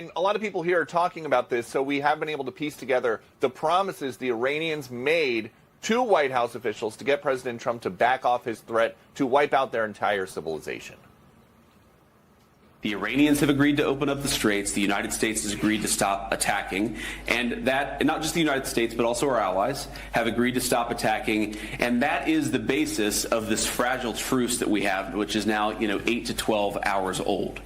And a lot of people here are talking about this, so we have been able to piece together the promises the Iranians made to White House officials to get President Trump to back off his threat to wipe out their entire civilization. The Iranians have agreed to open up the straits. The United States has agreed to stop attacking. And not just the United States, but also our allies have agreed to stop attacking. And that is the basis of this fragile truce that we have, which is now, 8 to 12 hours old.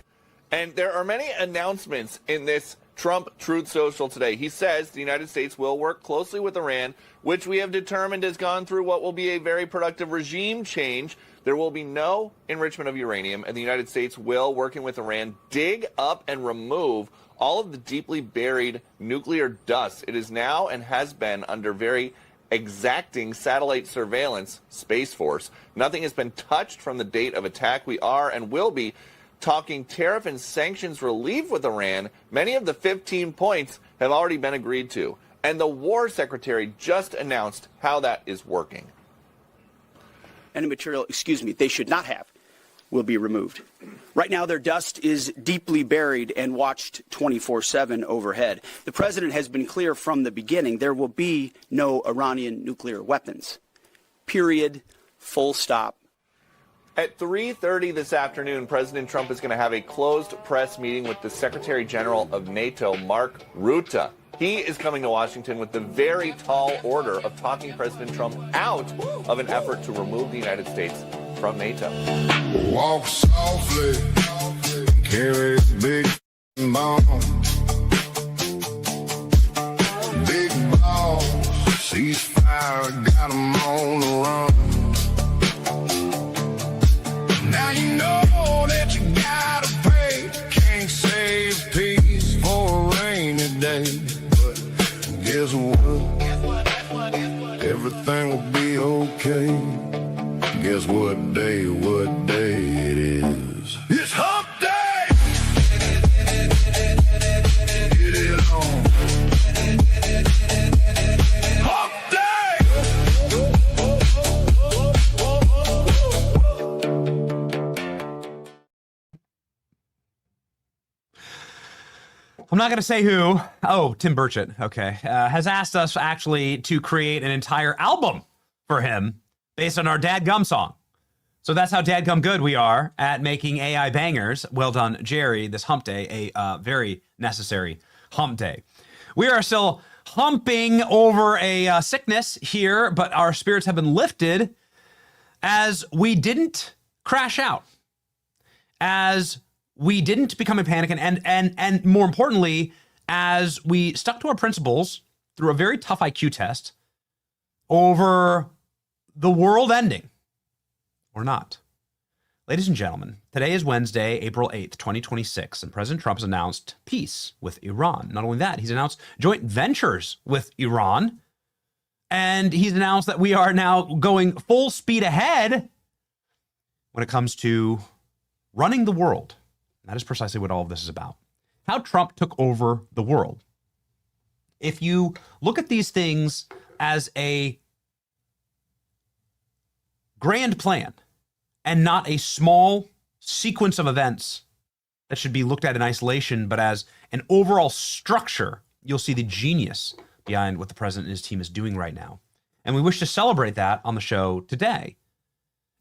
And there are many announcements in this Trump Truth Social today. He says the United States will work closely with Iran, which we have determined has gone through what will be a very productive regime change. There will be no enrichment of uranium, and the United States will, working with Iran, dig up and remove all of the deeply buried nuclear dust. It is now and has been under very exacting satellite surveillance, Space Force. Nothing has been touched from the date of attack. We are and will be talking tariff and sanctions relief with Iran. Many of the 15 points have already been agreed to, and the War Secretary just announced how that is working. Any material, they should not have, will be removed. Right now, their dust is deeply buried and watched 24/7 overhead. The president has been clear from the beginning there will be no Iranian nuclear weapons. Period. Full stop. At 3:30 this afternoon, President Trump is going to have a closed press meeting with the Secretary General of NATO, Mark Rutte. He is coming to Washington with the very tall order of talking President Trump out of an effort to remove the United States from NATO. Walk softly, carry big bomb. Big balls, ceasefire, got 'em on the run. Now you know that you gotta pay. Can't save peace for a rainy day. But guess what? Everything will be okay. Guess what day it is? It's hump day! Get it on. Hump day! I'm not going to say who. Oh, Tim Burchett, okay, has asked us actually to create an entire album for him based on our Dadgum song. So that's how dadgum good we are at making AI bangers. Well done, Jerry, this hump day, a very necessary hump day. We are still humping over a sickness here, but our spirits have been lifted as we didn't crash out, as we didn't become a panic, and more importantly, as we stuck to our principles through a very tough IQ test over the world ending, or not. Ladies and gentlemen, today is Wednesday, April 8th, 2026, and President Trump has announced peace with Iran. Not only that, he's announced joint ventures with Iran, and he's announced that we are now going full speed ahead when it comes to running the world. And that is precisely what all of this is about. How Trump took over the world. If you look at these things as a grand plan and not a small sequence of events that should be looked at in isolation, but as an overall structure, you'll see the genius behind what the president and his team is doing right now. And we wish to celebrate that on the show today.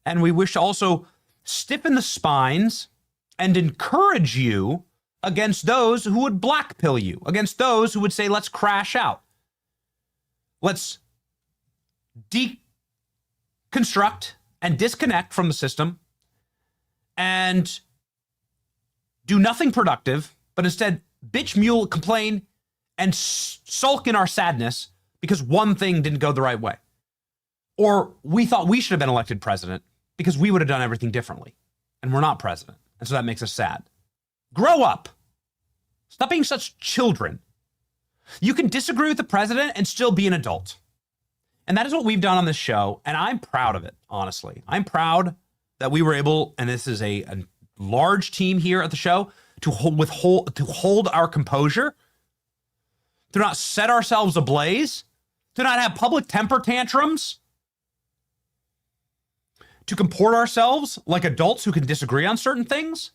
And we wish to also stiffen the spines and encourage you against those who would blackpill you, against those who would say, let's crash out. Let's deconstruct and disconnect from the system and do nothing productive, but instead bitch, mule, complain, and sulk in our sadness because one thing didn't go the right way. Or we thought we should have been elected president because we would have done everything differently. And we're not president. And so that makes us sad. Grow up. Stop being such children. You can disagree with the president and still be an adult. And that is what we've done on this show. And I'm proud of it, honestly. I'm proud that we were able, and this is a large team here at the show, to hold our composure, to not set ourselves ablaze, to not have public temper tantrums, to comport ourselves like adults who can disagree on certain things,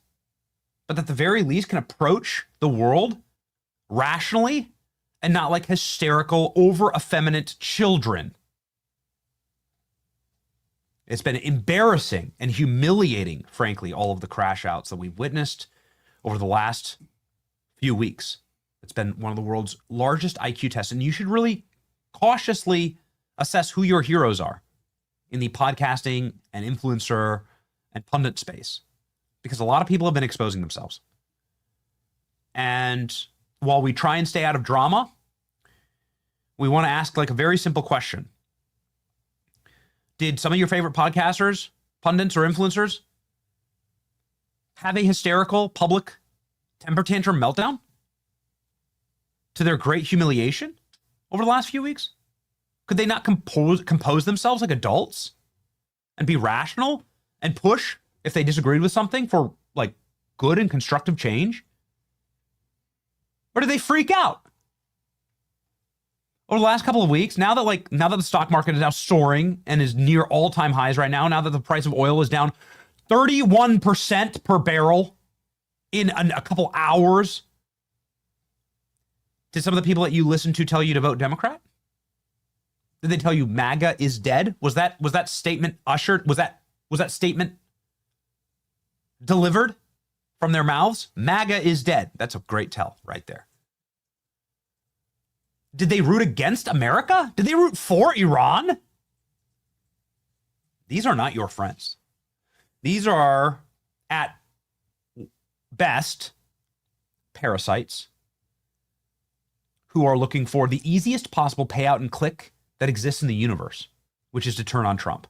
but at the very least can approach the world rationally and not like hysterical, over effeminate children. It's been embarrassing and humiliating, frankly, all of the crash outs that we've witnessed over the last few weeks. It's been one of the world's largest IQ tests, and you should really cautiously assess who your heroes are in the podcasting and influencer and pundit space, because a lot of people have been exposing themselves. And while we try and stay out of drama, we want to ask like a very simple question. Did some of your favorite podcasters, pundits, or influencers have a hysterical public temper tantrum meltdown to their great humiliation over the last few weeks? Could they not compose themselves like adults and be rational and push if they disagreed with something for like good and constructive change? Or did they freak out over the last couple of weeks? Now that the stock market is now soaring and is near all-time highs right now that the price of oil is down 31% per barrel in a couple hours, did some of the people that you listen to tell you to vote Democrat? Did they tell you MAGA is dead? Was that statement ushered? Was that statement delivered from their mouths? MAGA is dead. That's a great tell right there. Did they root against America? Did they root for Iran? These are not your friends. These are, at best, parasites who are looking for the easiest possible payout and click that exists in the universe, which is to turn on Trump.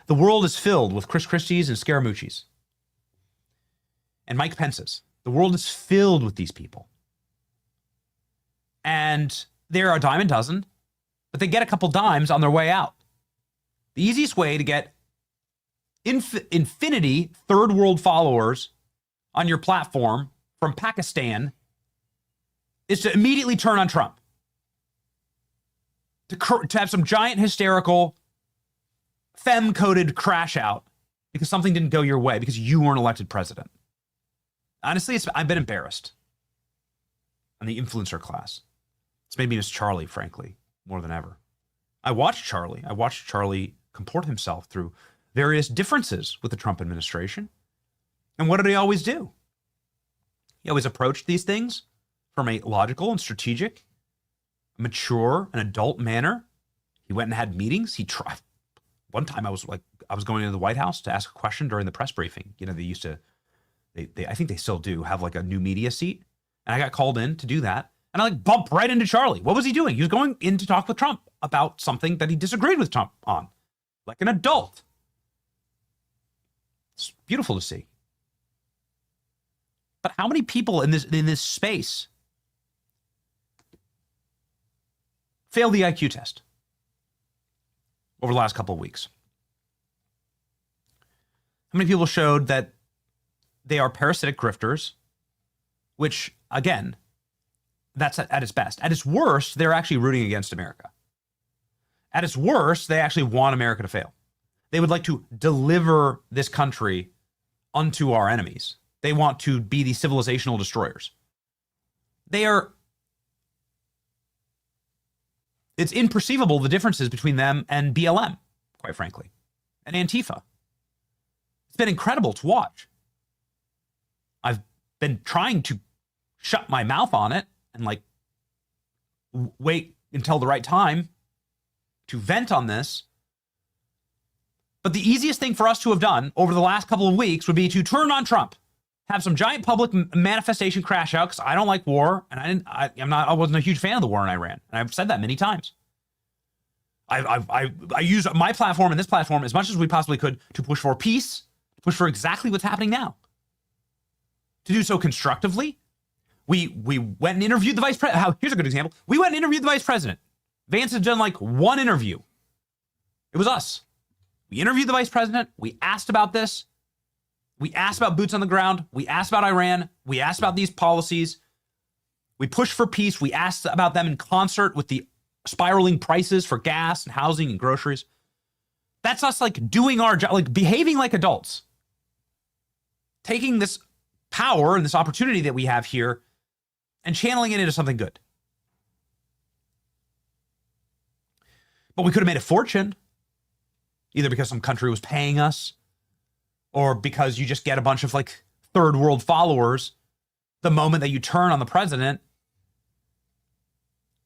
The world is filled with Chris Christie's and Scaramucci's and Mike Pence's. The world is filled with these people. And they're a dime a dozen, but they get a couple dimes on their way out. The easiest way to get infinity third world followers on your platform from Pakistan is to immediately turn on Trump. To have some giant hysterical femme-coded crash out because something didn't go your way because you weren't elected president. Honestly, I've been embarrassed on the influencer class. It's made me miss Charlie, frankly, more than ever. I watched Charlie comport himself through various differences with the Trump administration. And what did he always do? He always approached these things from a logical and strategic, mature and adult manner. He went and had meetings. He tried. One time I was going into the White House to ask a question during the press briefing. You know, they used to, I think they still do have like a new media seat. And I got called in to do that. And I bumped right into Charlie. What was he doing? He was going in to talk with Trump about something that he disagreed with Trump on, like an adult. It's beautiful to see. But how many people in this space failed the IQ test over the last couple of weeks? How many people showed that they are parasitic grifters, which, again, that's at its best. At its worst, they're actually rooting against America. At its worst, they actually want America to fail. They would like to deliver this country unto our enemies. They want to be the civilizational destroyers. It's imperceivable, the differences between them and BLM, quite frankly, and Antifa. It's been incredible to watch. I've been trying to shut my mouth on it and wait until the right time to vent on this. But the easiest thing for us to have done over the last couple of weeks would be to turn on Trump, have some giant public manifestation crash out, because I don't like war, and I wasn't a huge fan of the war in Iran, and I've said that many times. I use my platform and this platform as much as we possibly could to push for peace, to push for exactly what's happening now. To do so constructively. We went and interviewed the vice president. Here's a good example. We went and interviewed the vice president. Vance had done one interview. It was us. We interviewed the vice president. We asked about this. We asked about boots on the ground. We asked about Iran. We asked about these policies. We pushed for peace. We asked about them in concert with the spiraling prices for gas and housing and groceries. That's us doing our job, behaving like adults. Taking this power and this opportunity that we have here and channeling it into something good. But we could have made a fortune, either because some country was paying us or because you just get a bunch of like third world followers the moment that you turn on the president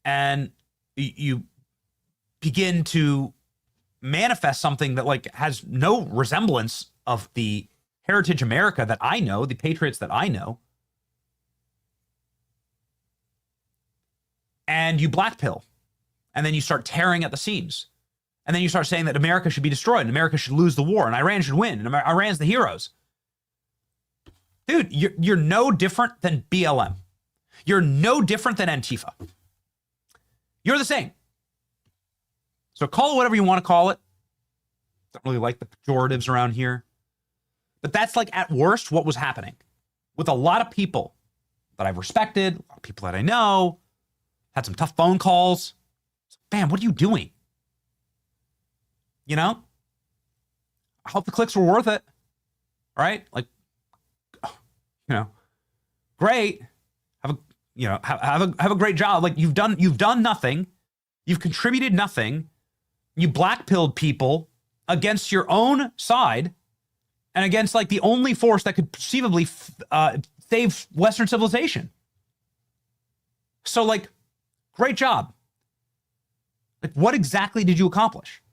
and you begin to manifest something that like has no resemblance of the heritage America that I know, the patriots that I know. And you blackpill. And then you start tearing at the seams. And then you start saying that America should be destroyed and America should lose the war and Iran should win and Iran's the heroes. Dude, you're no different than BLM. You're no different than Antifa. You're the same. So call it whatever you want to call it. Don't really like the pejoratives around here. But that's like at worst what was happening with a lot of people that I've respected, a lot of people that I know, had some tough phone calls. Man, what are you doing? You know? I hope the clicks were worth it. Right? Like, you know, great. Have a great job. Like you've done nothing. You've contributed nothing. You blackpilled people against your own side and against like the only force that could perceivably save Western civilization. So like, great job. Like, what exactly did you accomplish?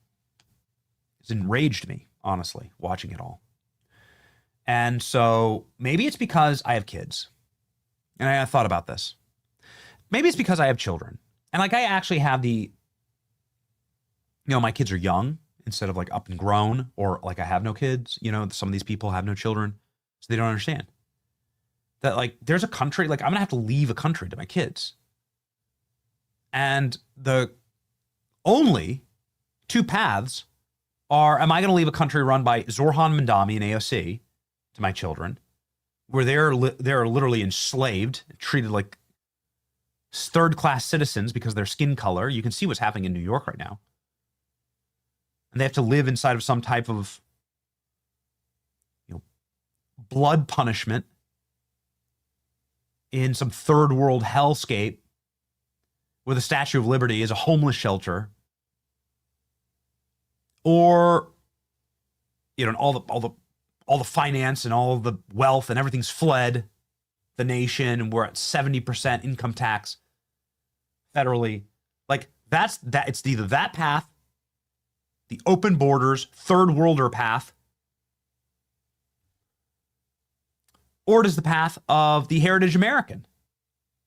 It's enraged me, honestly, watching it all. And so maybe it's because I have kids. And I thought about this. Maybe it's because I have children. And like I actually have my kids are young instead of like up and grown, or like I have no kids. You know, some of these people have no children, so they don't understand that like there's a country, like I'm gonna have to leave a country to my kids. And the only two paths are, am I going to leave a country run by Zorhan Mandami and AOC to my children, where they're literally enslaved, treated like third-class citizens because of their skin color. You can see what's happening in New York right now. And they have to live inside of some type of, blood punishment in some third world hellscape where the Statue of Liberty is a homeless shelter, or and all the finance and all the wealth and everything's fled the nation, and we're at 70% income tax federally. Like that's that. It's either that path, the open borders, third worlder path, or it is the path of the heritage American.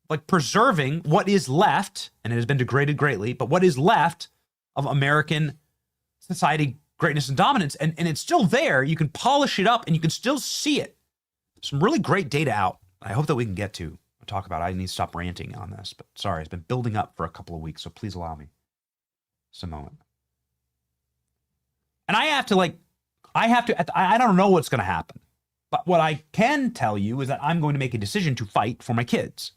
Like preserving what is left, and it has been degraded greatly, but what is left of American society, greatness and dominance, and it's still there. You can polish it up and you can still see it. Some really great data out. I hope that we can get to talk about it. I need to stop ranting on this, but sorry, it's been building up for a couple of weeks, so please allow me just a moment. And I don't know what's going to happen, but what I can tell you is that I'm going to make a decision to fight for my kids,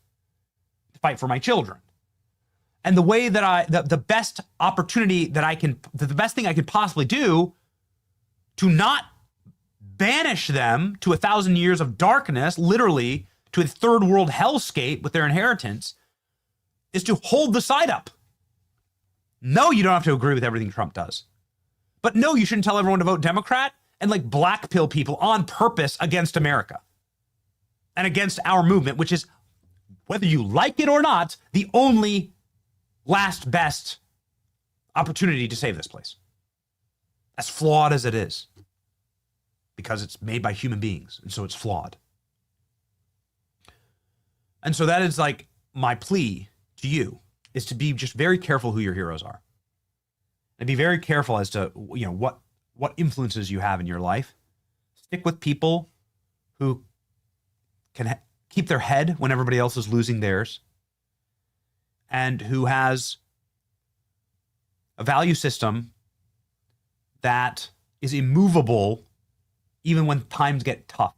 to fight for my children. And the way that the best opportunity that the best thing I could possibly do to not banish them to 1,000 years of darkness, literally to a third world hellscape with their inheritance, is to hold the side up. No, you don't have to agree with everything Trump does. But no, you shouldn't tell everyone to vote Democrat and like blackpill people on purpose against America and against our movement, which is, whether you like it or not, the only last best opportunity to save this place. As flawed as it is, because it's made by human beings, and so it's flawed. And so that is like my plea to you, is to be just very careful who your heroes are. And be very careful as to what influences you have in your life. Stick with people who can keep their head when everybody else is losing theirs, and who has a value system that is immovable even when times get tough,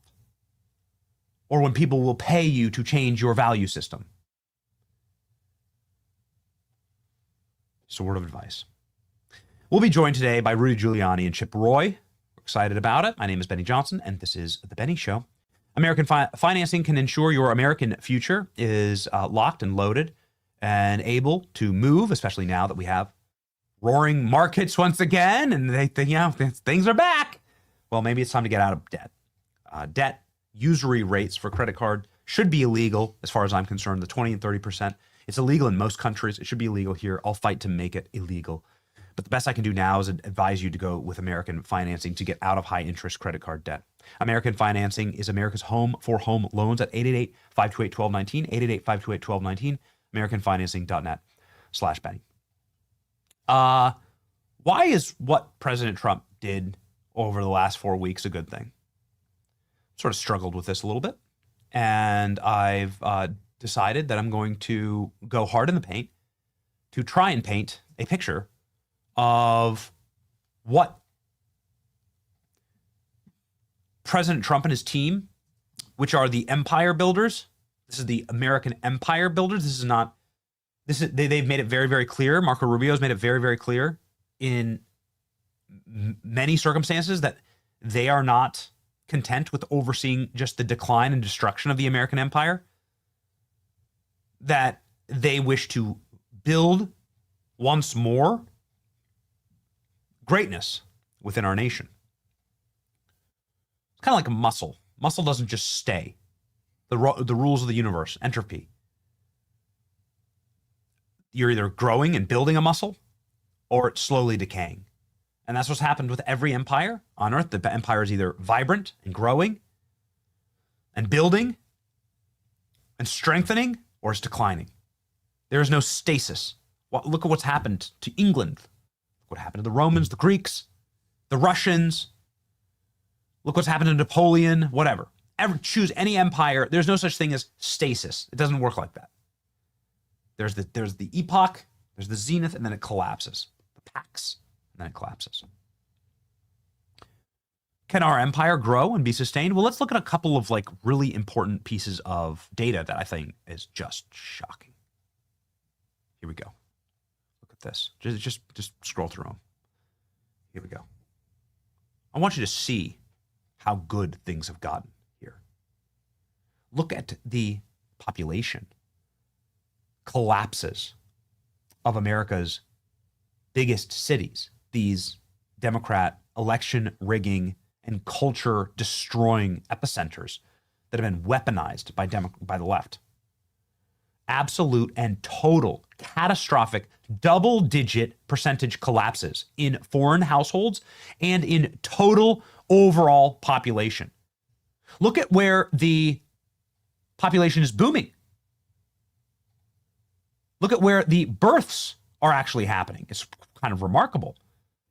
or when people will pay you to change your value system. Just a word of advice. We'll be joined today by Rudy Giuliani and Chip Roy. We're excited about it. My name is Benny Johnson, and this is The Benny Show. American financing can ensure your American future is locked and loaded and able to move, especially now that we have roaring markets once again, and things are back. Well, maybe it's time to get out of debt. Debt usury rates for credit card should be illegal, as far as I'm concerned. The 20 and 30%. It's illegal in most countries. It should be illegal here. I'll fight to make it illegal. But the best I can do now is advise you to go with American Financing to get out of high interest credit card debt. American Financing is America's home for home loans at 888-528-1219, 888-528-1219, AmericanFinancing.net/Benny. Why is what President Trump did over the last 4 weeks a good thing? Sort of struggled with this a little bit, and I've decided that I'm going to go hard in the paint to try and paint a picture of what President Trump and his team, which are the empire builders. This is the American empire builders. They've made it very, very clear. Marco Rubio has made it very, very clear in many circumstances that they are not content with overseeing just the decline and destruction of the American empire, that they wish to build once more greatness within our nation. It's kind of like a muscle. Muscle doesn't just stay. The rules of the universe, entropy. You're either growing and building a muscle, or it's slowly decaying. And that's what's happened with every empire on Earth. The empire is either vibrant and growing and building and strengthening, or it's declining. There is no stasis. Look at what's happened to England. Look what happened to the Romans, the Greeks, the Russians. Look what's happened to Napoleon, whatever. Choose any empire. There's no such thing as stasis. It doesn't work like that. There's the epoch, there's the zenith, and then it collapses. The pax, and then it collapses. Can our empire grow and be sustained? Well, let's look at a couple of really important pieces of data that I think is just shocking. Here we go. Look at this. Just scroll through them. Here we go. I want you to see how good things have gotten here. Look at the population collapses of America's biggest cities, these Democrat election rigging and culture destroying epicenters that have been weaponized by the left. Absolute and total catastrophic double-digit percentage collapses in foreign households and in total overall population. Look at where the population is booming. Look at where the births are actually happening. It's kind of remarkable.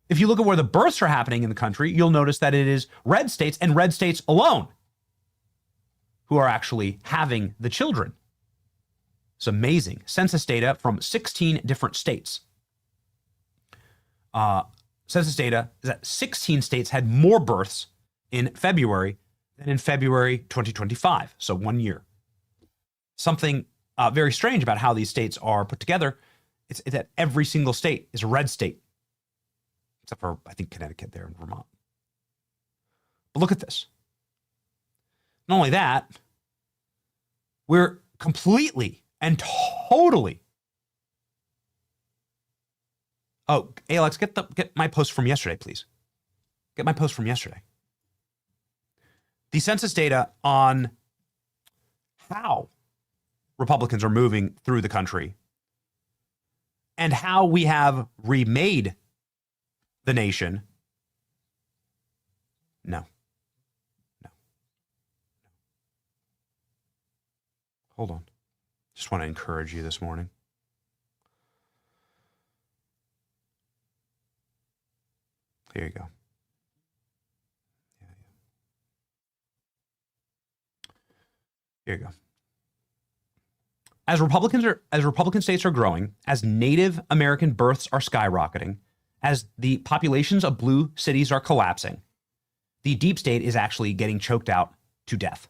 If you look at where the births are happening in the country, you'll notice that it is red states and red states alone who are actually having the children. It's amazing. Census data from 16 different states. Census data is that 16 states had more births in February than in February 2025, so 1 year. Something very strange about how these states are put together is that every single state is a red state, except for, I think, Connecticut there in Vermont. But look at this. Not only that, we're completely and totally. Oh, Alex, get my post from yesterday, please. Get my post from yesterday. The census data on how Republicans are moving through the country and how we have remade the nation. No. Hold on. Just want to encourage you this morning. Here you go. Here you go. As Republican states are growing, as Native American births are skyrocketing, as the populations of blue cities are collapsing, the deep state is actually getting choked out to death.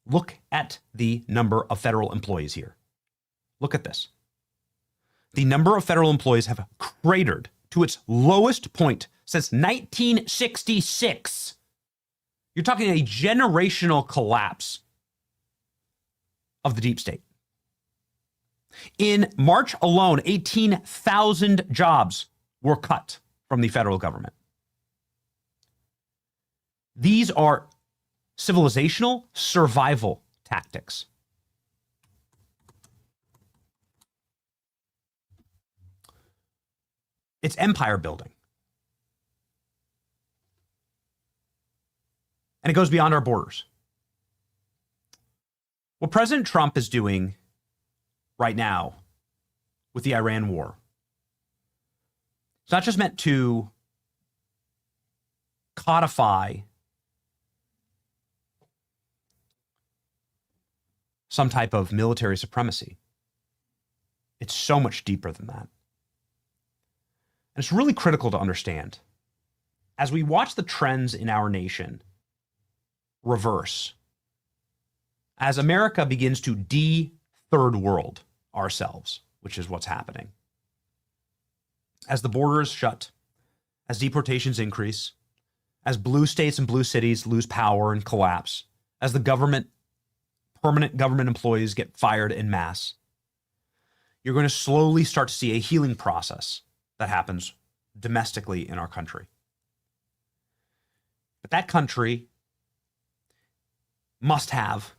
Look at the number of federal employees here. Look at this. The number of federal employees have cratered to its lowest point since 1966. You're talking a generational collapse of the deep state. In March alone, 18,000 jobs were cut from the federal government. These are civilizational survival tactics. It's empire building. And it goes beyond our borders. What President Trump is doing right now with the Iran war, it's not just meant to codify some type of military supremacy. It's so much deeper than that. And it's really critical to understand. As we watch the trends in our nation reverse, as America begins to de-third world ourselves, which is what's happening, as the borders shut, as deportations increase, as blue states and blue cities lose power and collapse, as the government, permanent government employees get fired en masse, you're going to slowly start to see a healing process that happens domestically in our country. But that country must have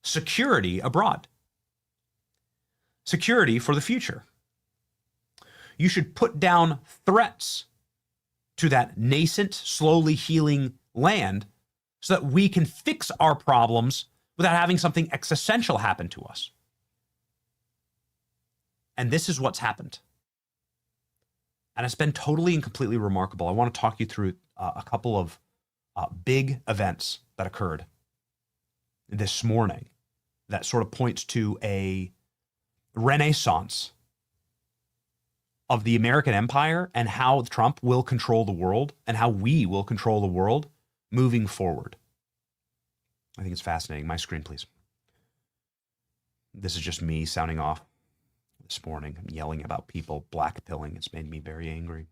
security abroad. Security for the future. You should put down threats to that nascent, slowly healing land so that we can fix our problems without having something existential happen to us. And this is what's happened. And it's been totally and completely remarkable. I want to talk you through a couple of big events that occurred this morning that sort of points to a renaissance of the American empire and how Trump will control the world and how we will control the world moving forward. I think it's fascinating. My screen, please. This is just me sounding off this morning. I'm yelling about people blackpilling. It's made me very angry.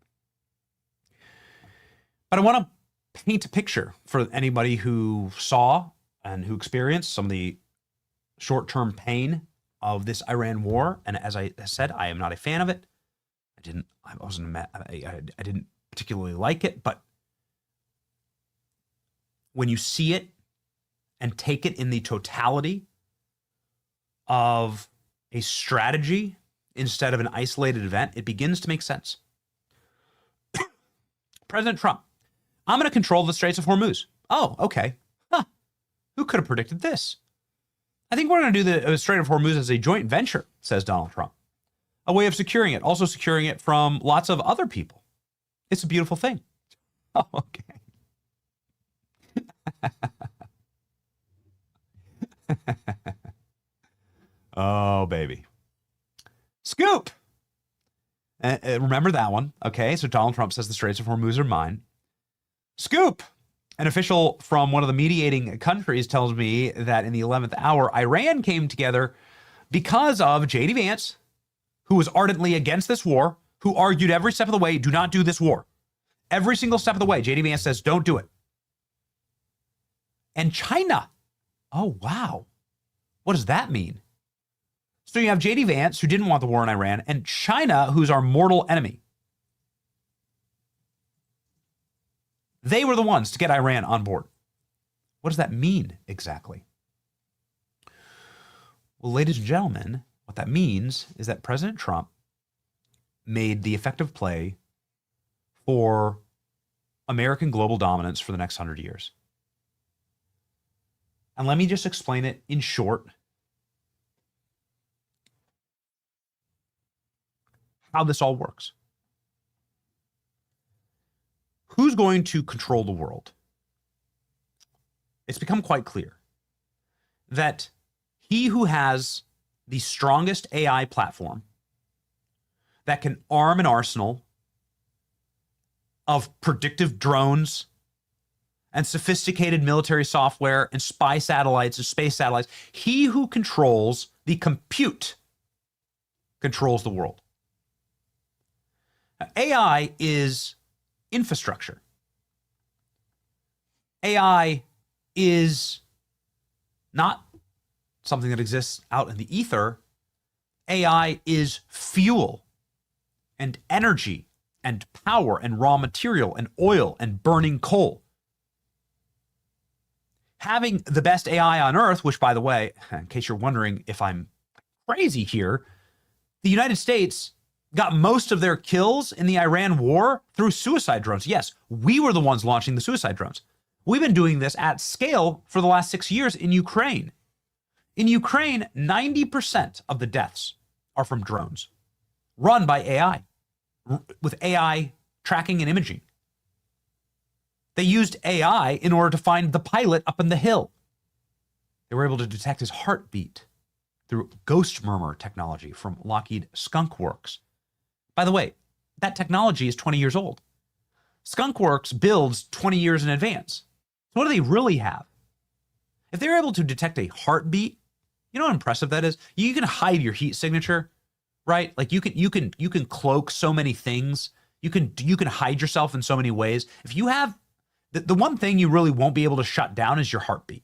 But I want to paint a picture for anybody who saw and who experienced some of the short-term pain of this Iran war. And as I said, I am not a fan of it. I didn't particularly like it, but when you see it and take it in the totality of a strategy instead of an isolated event, it begins to make sense. President Trump, I'm going to control the Straits of Hormuz. Oh, okay. Huh. Who could have predicted this? I think we're going to do the Strait of Hormuz as a joint venture, says Donald Trump. A way of securing it, also securing it from lots of other people. It's a beautiful thing. Oh, okay. Oh, baby. Scoop. Remember that one. Okay, so Donald Trump says the Straits of Hormuz are mine. Scoop. An official from one of the mediating countries tells me that in the 11th hour, Iran came together because of J.D. Vance, who was ardently against this war, who argued every step of the way, do not do this war. Every single step of the way, J.D. Vance says, don't do it. And China. Oh, wow. What does that mean? So you have J.D. Vance, who didn't want the war in Iran, and China, who's our mortal enemy. They were the ones to get Iran on board. What does that mean exactly? Well, ladies and gentlemen, what that means is that President Trump made the effective play for American global dominance for the next 100 years. And let me just explain it in short. How this all works. Who's going to control the world? It's become quite clear that he who has the strongest AI platform that can arm an arsenal of predictive drones and sophisticated military software and spy satellites and space satellites, he who controls the compute controls the world. AI is infrastructure. AI is not something that exists out in the ether. AI is fuel and energy and power and raw material and oil and burning coal. Having the best AI on Earth, which, by the way, in case you're wondering if I'm crazy here, the United States got most of their kills in the Iran war through suicide drones. Yes, we were the ones launching the suicide drones. We've been doing this at scale for the last 6 years in Ukraine. In Ukraine, 90% of the deaths are from drones run by AI, with AI tracking and imaging. They used AI in order to find the pilot up in the hill. They were able to detect his heartbeat through ghost murmur technology from Lockheed Skunk Works. By the way, that technology is 20 years old. Skunk Works builds 20 years in advance. So what do they really have? If they're able to detect a heartbeat, you know how impressive that is? You can hide your heat signature, right? Like you can cloak so many things. You can hide yourself in so many ways. If you have the one thing you really won't be able to shut down is your heartbeat.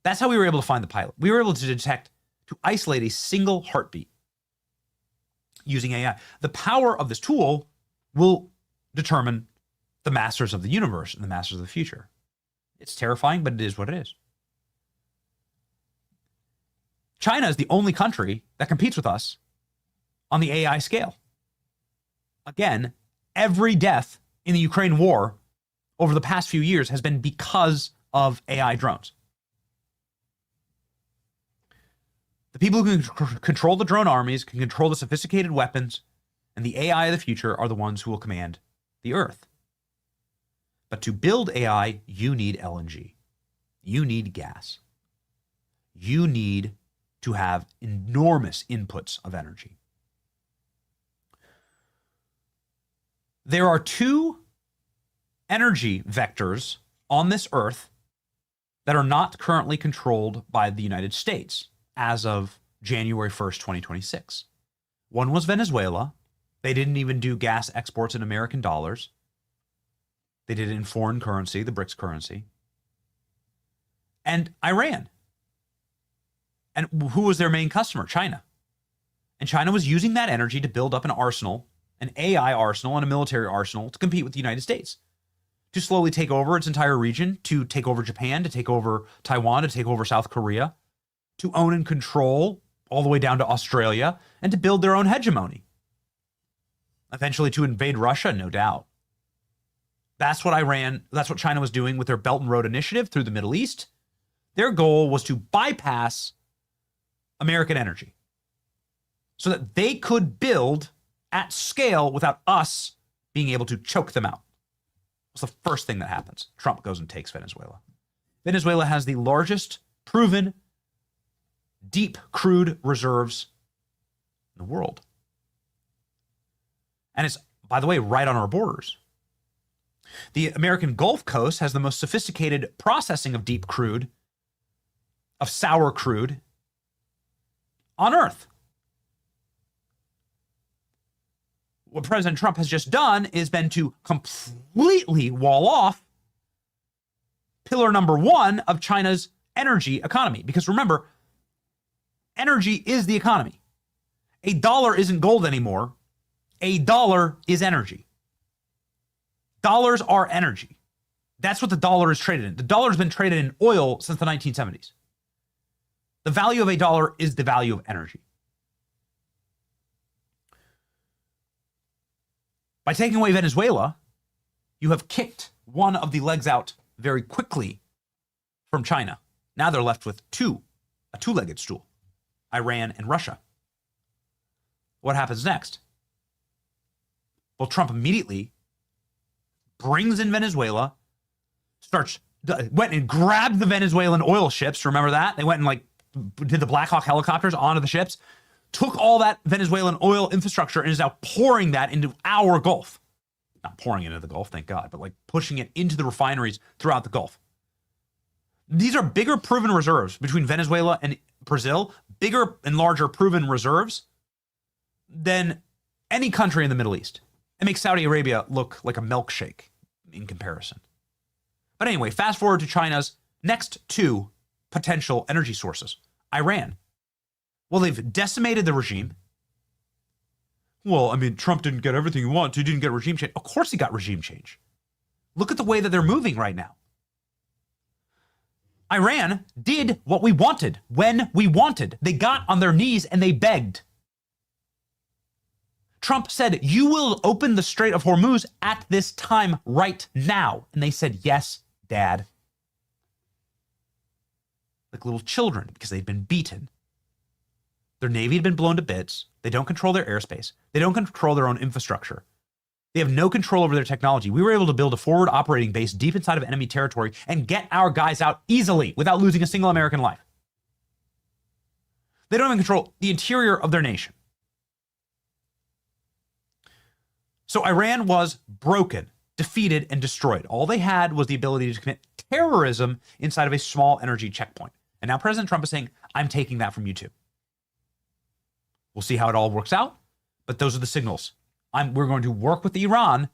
That's how we were able to find the pilot. We were able to isolate a single heartbeat using AI. The power of this tool will determine the masters of the universe and the masters of the future. It's terrifying, but it is what it is. China is the only country that competes with us on the AI scale. Again, every death in the Ukraine war over the past few years has been because of AI drones. The people who can control the drone armies, can control the sophisticated weapons, and the AI of the future are the ones who will command the Earth. But to build AI, you need LNG. You need gas. You need to have enormous inputs of energy. There are two energy vectors on this Earth that are not currently controlled by the United States as of January 1st, 2026. One was Venezuela. They didn't even do gas exports in American dollars. They did it in foreign currency, the BRICS currency. And Iran. And who was their main customer? China. And China was using that energy to build up an arsenal, an AI arsenal, and a military arsenal to compete with the United States, to slowly take over its entire region, to take over Japan, to take over Taiwan, to take over South Korea, to own and control all the way down to Australia, and to build their own hegemony. Eventually to invade Russia, no doubt. That's what China was doing with their Belt and Road Initiative through the Middle East. Their goal was to bypass American energy so that they could build at scale without us being able to choke them out. It's the first thing that happens. Trump goes and takes Venezuela. Venezuela has the largest proven deep crude reserves in the world. And it's, by the way, right on our borders. The American Gulf Coast has the most sophisticated processing of deep crude, of sour crude, on Earth. What President Trump has just done is been to completely wall off pillar number one of China's energy economy. Because remember, energy is the economy. A dollar isn't gold anymore. A dollar is energy. Dollars are energy. That's what the dollar is traded in. The dollar has been traded in oil since the 1970s. The value of a dollar is the value of energy. By taking away Venezuela, you have kicked one of the legs out very quickly from China. Now they're left with a two-legged stool, Iran and Russia. What happens next? Well, Trump immediately brings in Venezuela, went and grabbed the Venezuelan oil ships. Remember that? They went and did the Black Hawk helicopters onto the ships, took all that Venezuelan oil infrastructure and is now pouring that into our Gulf. Not pouring it into the Gulf, thank God, but pushing it into the refineries throughout the Gulf. These are bigger proven reserves between Venezuela and Brazil, bigger and larger proven reserves than any country in the Middle East. It makes Saudi Arabia look like a milkshake in comparison. But anyway, fast forward to China's next two potential energy sources. Iran. Well, they've decimated the regime. Well, I mean, Trump didn't get everything he wanted. He didn't get regime change. Of course he got regime change. Look at the way that they're moving right now. Iran did what we wanted when we wanted. They got on their knees and they begged. Trump said, you will open the Strait of Hormuz at this time right now. And they said, yes, Dad. Like little children, because they'd been beaten. Their navy had been blown to bits. They don't control their airspace. They don't control their own infrastructure. They have no control over their technology. We were able to build a forward operating base deep inside of enemy territory and get our guys out easily without losing a single American life. They don't even control the interior of their nation. So Iran was broken, defeated, and destroyed. All they had was the ability to commit terrorism inside of a small energy checkpoint. And now President Trump is saying, I'm taking that from you too. We'll see how it all works out, but those are the signals. We're going to work with Iran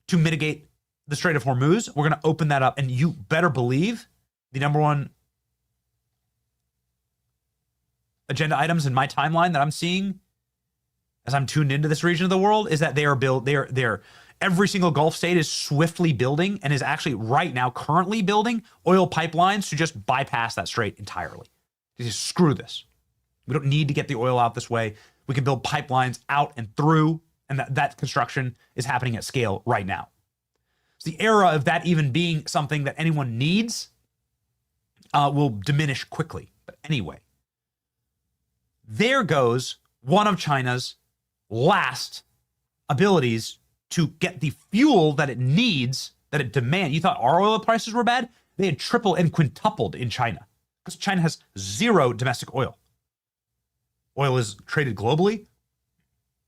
to mitigate the Strait of Hormuz. We're going to open that up, and you better believe the number one agenda items in my timeline that I'm seeing as I'm tuned into this region of the world is that they're every single Gulf state is swiftly building and is actually right now currently building oil pipelines to just bypass that strait entirely. Just screw this. We don't need to get the oil out this way. We can build pipelines out and through, and that construction is happening at scale right now. So the era of that even being something that anyone needs will diminish quickly. But anyway, there goes one of China's last abilities to get the fuel that it needs, that it demands. You thought our oil prices were bad? They had tripled and quintupled in China because China has zero domestic oil. Oil is traded globally,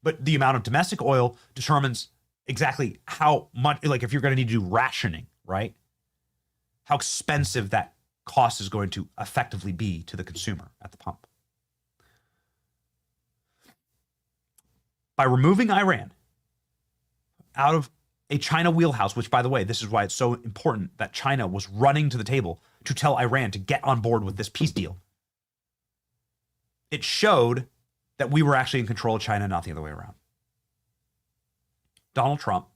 but the amount of domestic oil determines exactly how much, like if you're going to need to do rationing, right? How expensive that cost is going to effectively be to the consumer at the pump. By removing Iran out of a China wheelhouse, which, by the way, this is why it's so important that China was running to the table to tell Iran to get on board with this peace deal. It showed that we were actually in control of China, not the other way around. Donald Trump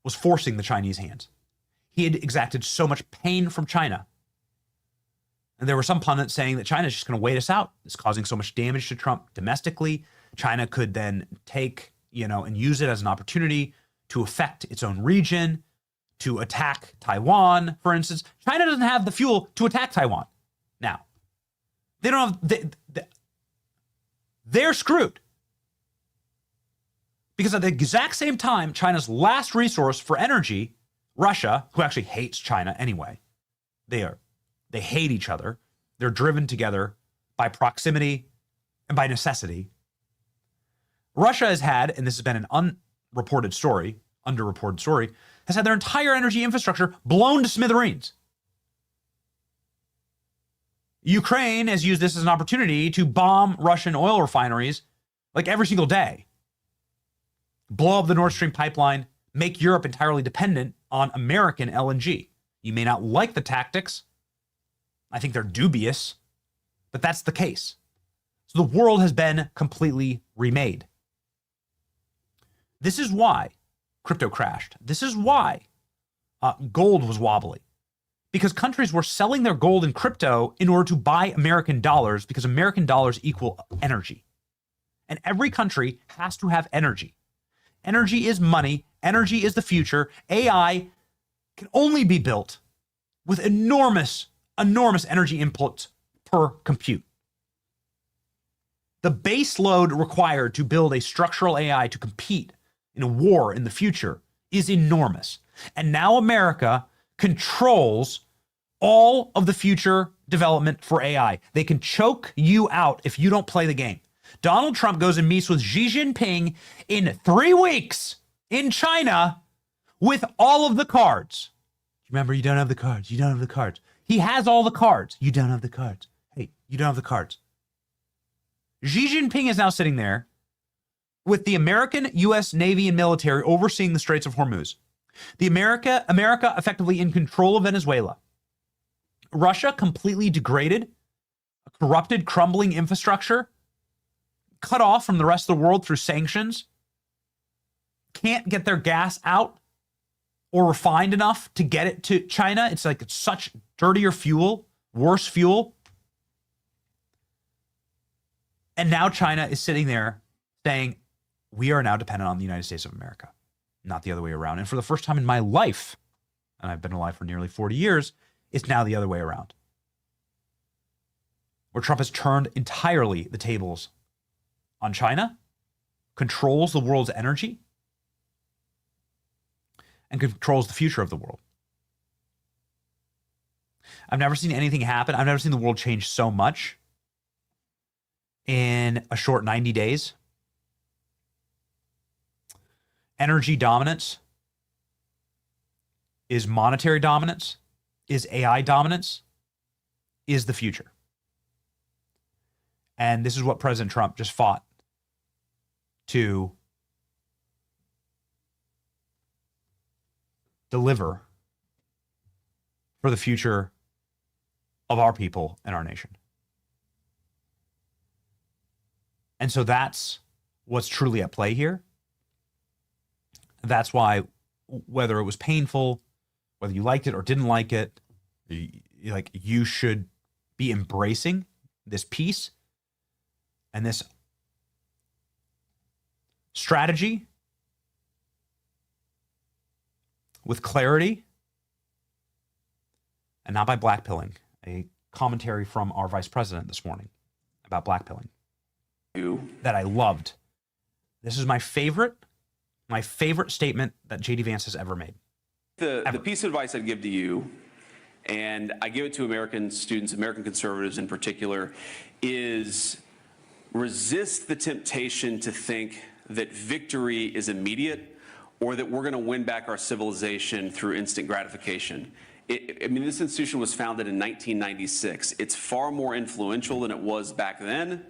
was forcing the Chinese hands. He had exacted so much pain from China. And there were some pundits saying that China is just going to wait us out. It's causing so much damage to Trump domestically. China could then take, and use it as an opportunity to affect its own region, to attack Taiwan, for instance. China doesn't have the fuel to attack Taiwan. Now, they don't have, they're screwed. Because at the exact same time, China's last resource for energy, Russia, who actually hates China anyway, they hate each other. They're driven together by proximity and by necessity. Russia has had, and this has been an underreported story, has had their entire energy infrastructure blown to smithereens. Ukraine has used this as an opportunity to bomb Russian oil refineries like every single day. Blow up the Nord Stream pipeline, make Europe entirely dependent on American LNG. You may not like the tactics. I think they're dubious, but that's the case. So the world has been completely remade. This is why crypto crashed. This is why gold was wobbly. Because countries were selling their gold in crypto in order to buy American dollars because American dollars equal energy. And every country has to have energy. Energy is money. Energy is the future. AI can only be built with enormous energy inputs per compute. The base load required to build a structural AI to compete in a war in the future is enormous. And now America controls all of the future development for AI. They can choke you out if you don't play the game. Donald Trump goes and meets with Xi Jinping in 3 weeks in China with all of the cards. Remember, you don't have the cards. You don't have the cards. He has all the cards. You don't have the cards. Hey, you don't have the cards. Xi Jinping is now sitting there with the American U.S. Navy and military overseeing the Straits of Hormuz. America effectively in control of Venezuela. Russia completely degraded, a corrupted, crumbling infrastructure, cut off from the rest of the world through sanctions, can't get their gas out or refined enough to get it to China. It's like such dirtier fuel, worse fuel. And now China is sitting there saying, we are now dependent on the United States of America, not the other way around. And for the first time in my life, and I've been alive for nearly 40 years, it's now the other way around. Where Trump has turned entirely the tables on China, controls the world's energy, and controls the future of the world. I've never seen anything happen. I've never seen the world change so much in a short 90 days. Energy dominance is monetary dominance, is AI dominance, is the future. And this is what President Trump just fought to deliver for the future of our people and our nation. And so that's what's truly at play here. That's why, whether it was painful, whether you liked it or didn't like it, you should be embracing this peace and this strategy with clarity and not by blackpilling. A commentary from our vice president this morning about blackpilling that I loved. This is my favorite statement that J.D. Vance has ever made. The piece of advice I'd give to you, and I give it to American students, American conservatives in particular, is resist the temptation to think that victory is immediate or that we're going to win back our civilization through instant gratification. This institution was founded in 1996. It's far more influential than it was back then,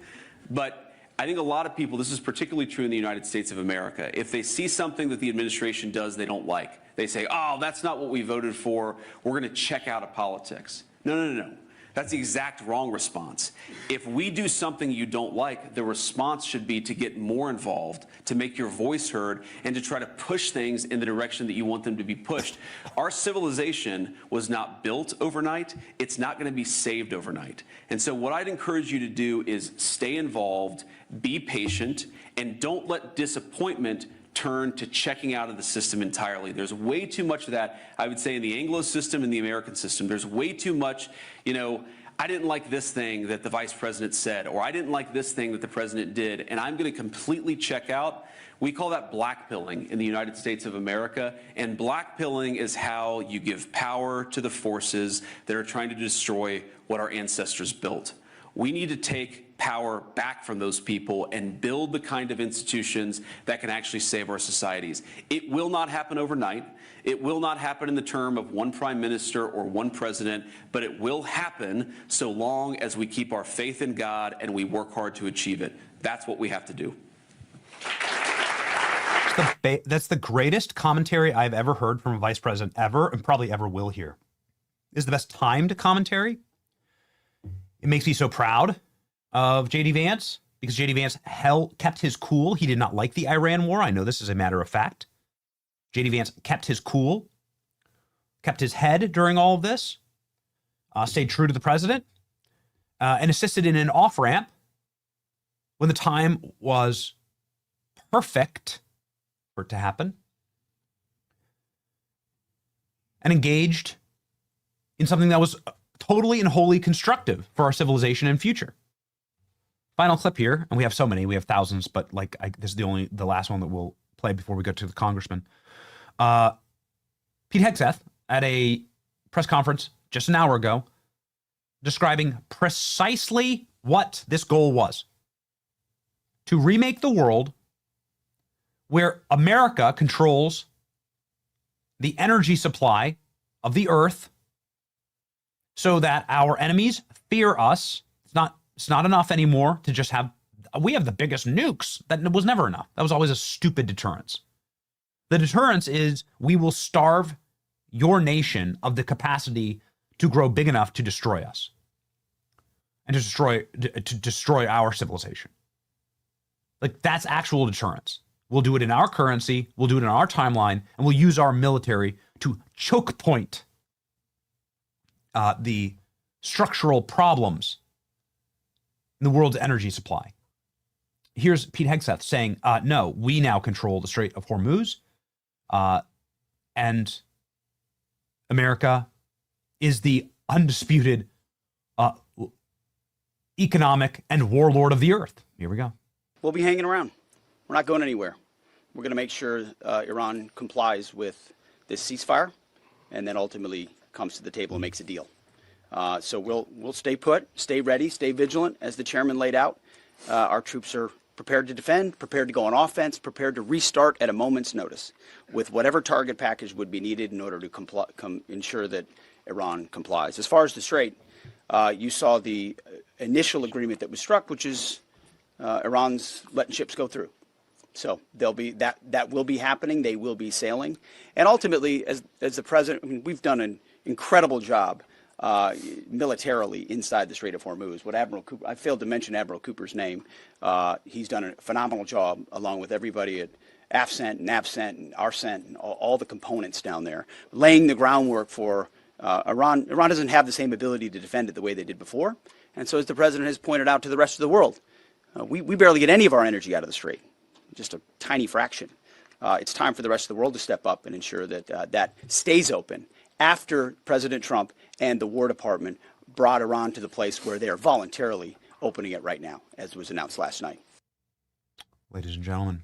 but I think a lot of people, this is particularly true in the United States of America, if they see something that the administration does they don't like, they say, oh, that's not what we voted for, we're going to check out of politics. No. That's the exact wrong response. If we do something you don't like, the response should be to get more involved, to make your voice heard, and to try to push things in the direction that you want them to be pushed. Our civilization was not built overnight. It's not going to be saved overnight. And so what I'd encourage you to do is stay involved, be patient, and don't let disappointment turn to checking out of the system entirely. There's way too much of that, I would say, in the Anglo system and the American system. There's way too much, I didn't like this thing that the vice president said, or I didn't like this thing that the president did, and I'm going to completely check out. We call that blackpilling in the United States of America, and blackpilling is how you give power to the forces that are trying to destroy what our ancestors built. We need to take power back from those people and build the kind of institutions that can actually save our societies. It will not happen overnight. It will not happen in the term of one prime minister or one president, but it will happen so long as we keep our faith in God and we work hard to achieve it. That's what we have to do. That's the greatest commentary I've ever heard from a vice president ever, and probably ever will hear. This is the best timed commentary. It makes me so proud of J.D. Vance, because J.D. Vance kept his cool. He did not like the Iran war. I know this is a matter of fact. J.D. Vance kept his cool, kept his head during all of this, stayed true to the president, and assisted in an off-ramp when the time was perfect for it to happen, and engaged in something that was totally and wholly constructive for our civilization and future. Final clip here, and we have so many, we have thousands, but this is the last one that we'll play before we go to the congressman. Pete Hegseth at a press conference just an hour ago, describing precisely what this goal was: to remake the world where America controls the energy supply of the earth, so that our enemies fear us. It's not enough anymore to just we have the biggest nukes. That was never enough. That was always a stupid deterrence. The deterrence is we will starve your nation of the capacity to grow big enough to destroy us and to destroy our civilization. Like, that's actual deterrence. We'll do it in our currency, we'll do it in our timeline, and we'll use our military to choke point the structural problems in the world's energy supply. Here's Pete Hegseth saying, no, we now control the Strait of Hormuz, and America is the undisputed economic and warlord of the earth. Here we go. We'll be hanging around. We're not going anywhere. We're going to make sure Iran complies with this ceasefire and then ultimately comes to the table and makes a deal. So we'll stay put, stay ready, stay vigilant, as the chairman laid out. Our troops are prepared to defend, prepared to go on offense, prepared to restart at a moment's notice with whatever target package would be needed in order to ensure that Iran complies. As far as the Strait, you saw the initial agreement that was struck, which is Iran's letting ships go through. So they'll be that will be happening. They will be sailing, and ultimately, as the president, I mean, we've done an incredible job militarily inside the Strait of Hormuz. What Admiral Cooper, I failed to mention Admiral Cooper's name. He's done a phenomenal job, along with everybody at AFCENT and NAVCENT and ARCENT and all the components down there, laying the groundwork for Iran. Iran doesn't have the same ability to defend it the way they did before, and so as the president has pointed out to the rest of the world, we barely get any of our energy out of the Strait. Just a tiny fraction. It's time for the rest of the world to step up and ensure that that stays open after President Trump and the War Department brought Iran to the place where they are voluntarily opening it right now, as was announced last night. Ladies and gentlemen,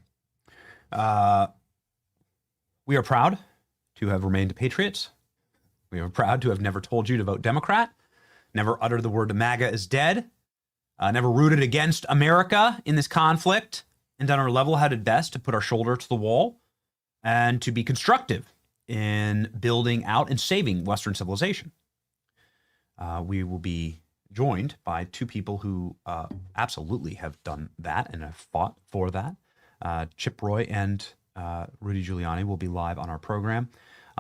we are proud to have remained patriots. We are proud to have never told you to vote Democrat, never uttered the word MAGA is dead, never rooted against America in this conflict, and done our level-headed best to put our shoulder to the wall and to be constructive in building out and saving Western civilization. We will be joined by two people who absolutely have done that and have fought for that. Chip Roy and Rudy Giuliani will be live on our program.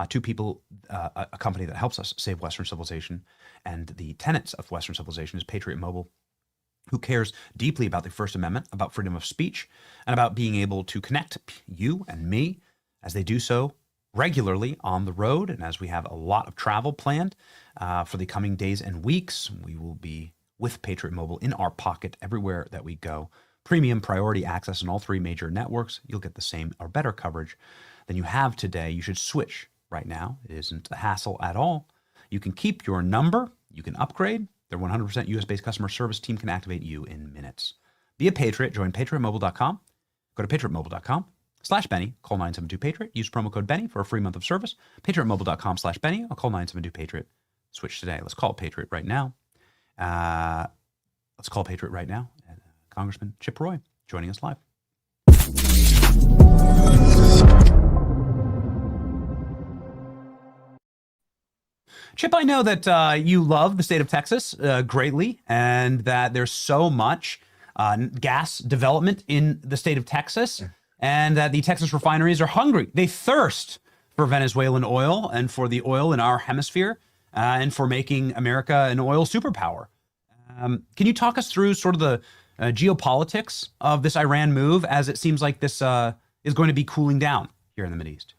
Two people, a company that helps us save Western civilization, and the tenets of Western civilization is Patriot Mobile, who cares deeply about the First Amendment, about freedom of speech, and about being able to connect you and me as they do so regularly on the road. And as we have a lot of travel planned for the coming days and weeks, we will be with Patriot Mobile in our pocket everywhere that we go. Premium priority access on all three major networks. You'll get the same or better coverage than you have today. You should switch right now. It isn't a hassle at all. You can keep your number. You can upgrade. Their 100% US-based customer service team can activate you in minutes. Be a Patriot. Join patriotmobile.com. Go to patriotmobile.com/Benny. Call 972-PATRIOT. Use promo code Benny for a free month of service. patriotmobile.com/Benny. I'll call 972-PATRIOT. Switch today. Let's call Patriot right now. Let's call Patriot right now. Congressman Chip Roy joining us live. Chip, I know that you love the state of Texas greatly, and that there's so much gas development in the state of Texas, and that the Texas refineries are hungry. They thirst for Venezuelan oil and for the oil in our hemisphere, and for making America an oil superpower. Can you talk us through sort of the geopolitics of this Iran move, as it seems like this is going to be cooling down here in the Mideast?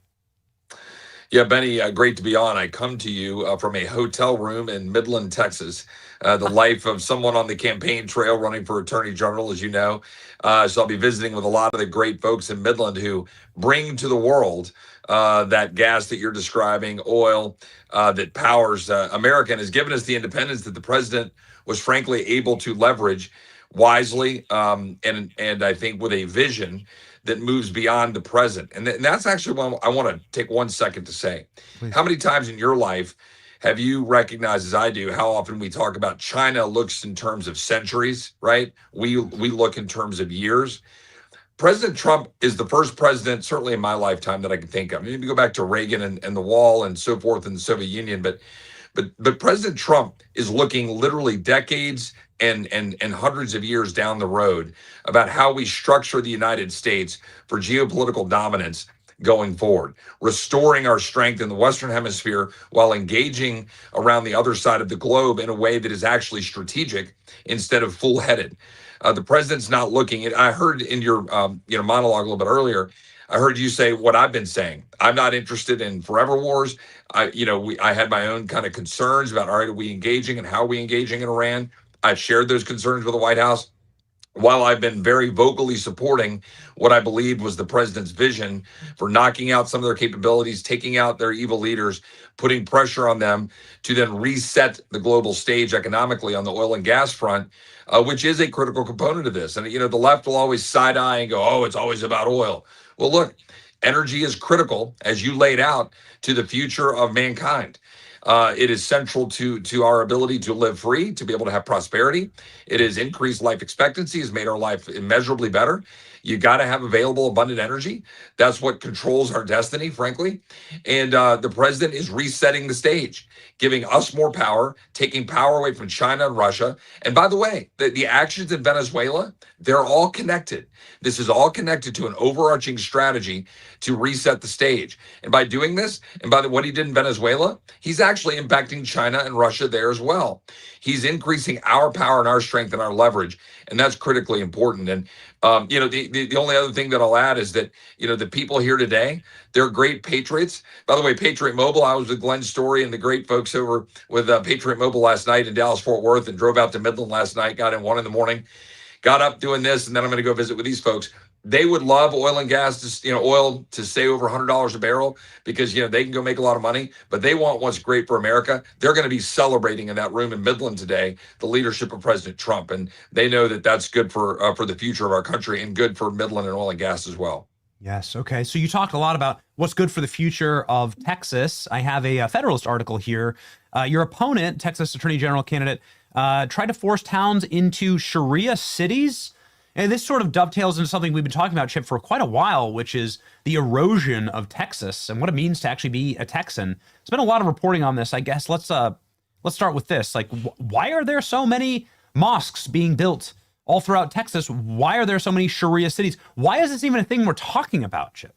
Yeah, Benny, great to be on. I come to you from a hotel room in Midland, Texas, the life of someone on the campaign trail running for attorney general, as you know. So I'll be visiting with a lot of the great folks in Midland who bring to the world that gas that you're describing, oil that powers America and has given us the independence that the president was frankly able to leverage wisely and I think with a vision that moves beyond the present. And that's actually what I want to take 1 second to say. Please. How many times in your life have you recognized, as I do, how often we talk about China looks in terms of centuries, right? We look in terms of years. President Trump is the first president, certainly in my lifetime, that I can think of. I mean, you go back to Reagan and the wall and so forth in the Soviet Union, but President Trump is looking literally decades and hundreds of years down the road about how we structure the United States for geopolitical dominance, going forward, restoring our strength in the Western Hemisphere while engaging around the other side of the globe in a way that is actually strategic instead of full-headed. The president's not looking at, I heard in your monologue a little bit earlier, I heard you say what I've been saying. I'm not interested in forever wars. I had my own kind of concerns about, all right, are we engaging and how are we engaging in Iran? I've shared those concerns with the White House. While I've been very vocally supporting what I believed was the president's vision for knocking out some of their capabilities, taking out their evil leaders, putting pressure on them to then reset the global stage economically on the oil and gas front, which is a critical component of this. And, the left will always side eye and go, oh, it's always about oil. Well, look, energy is critical, as you laid out, to the future of mankind. It is central to our ability to live free, to be able to have prosperity. It has increased life expectancy, has made our life immeasurably better. You got to have available, abundant energy. That's what controls our destiny, frankly. And the president is resetting the stage, giving us more power, taking power away from China and Russia. And by the way, the actions in Venezuela, they're all connected. This is all connected to an overarching strategy to reset the stage. And by doing this, and by what he did in Venezuela, he's actually impacting China and Russia there as well. He's increasing our power and our strength and our leverage. And that's critically important. And, the only other thing that I'll add is that, the people here today, they're great patriots. By the way, Patriot Mobile, I was with Glenn Story and the great folks over with Patriot Mobile last night in Dallas, Fort Worth, and drove out to Midland last night, got in 1 a.m, got up doing this, and then I'm going to go visit with these folks. They would love oil and gas, oil to stay over $100 a barrel because, they can go make a lot of money, but they want what's great for America. They're going to be celebrating in that room in Midland today, the leadership of President Trump. And they know that that's good for the future of our country and good for Midland and oil and gas as well. Yes. Okay. So you talked a lot about what's good for the future of Texas. I have a Federalist article here. Your opponent, Texas Attorney General candidate, tried to force towns into Sharia cities. And this sort of dovetails into something we've been talking about, Chip, for quite a while, which is the erosion of Texas and what it means to actually be a Texan. There's been a lot of reporting on this. I guess let's start with this. Like, why are there so many mosques being built all throughout Texas? Why are there so many Sharia cities? Why is this even a thing we're talking about, Chip?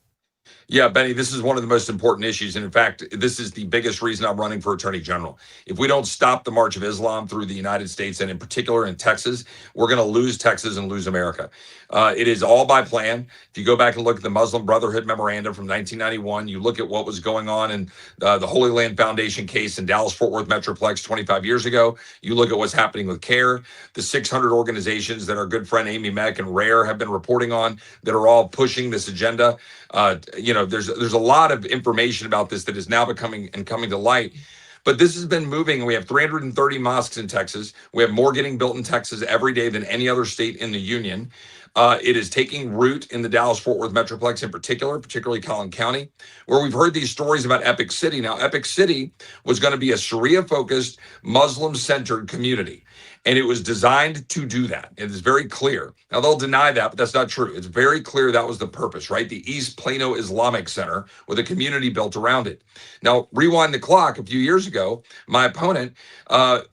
Yeah, Benny, this is one of the most important issues. And in fact, this is the biggest reason I'm running for Attorney General. If we don't stop the march of Islam through the United States, and in particular in Texas, we're going to lose Texas and lose America. It is all by plan. If you go back and look at the Muslim Brotherhood Memorandum from 1991, you look at what was going on in the Holy Land Foundation case in Dallas-Fort Worth Metroplex 25 years ago. You look at what's happening with CARE, the 600 organizations that our good friend Amy Meck and RARE have been reporting on that are all pushing this agenda. There's a lot of information about this that is now coming to light. But this has been moving. We have 330 mosques in Texas. We have more getting built in Texas every day than any other state in the union. It is taking root in the Dallas-Fort Worth Metroplex in particular, particularly Collin County, where we've heard these stories about Epic City. Now, Epic City was going to be a Sharia-focused, Muslim-centered community. And it was designed to do that. It is very clear. Now, they'll deny that, but that's not true. It's very clear that was the purpose, right? The East Plano Islamic Center with a community built around it. Now, rewind the clock a few years ago, my opponent,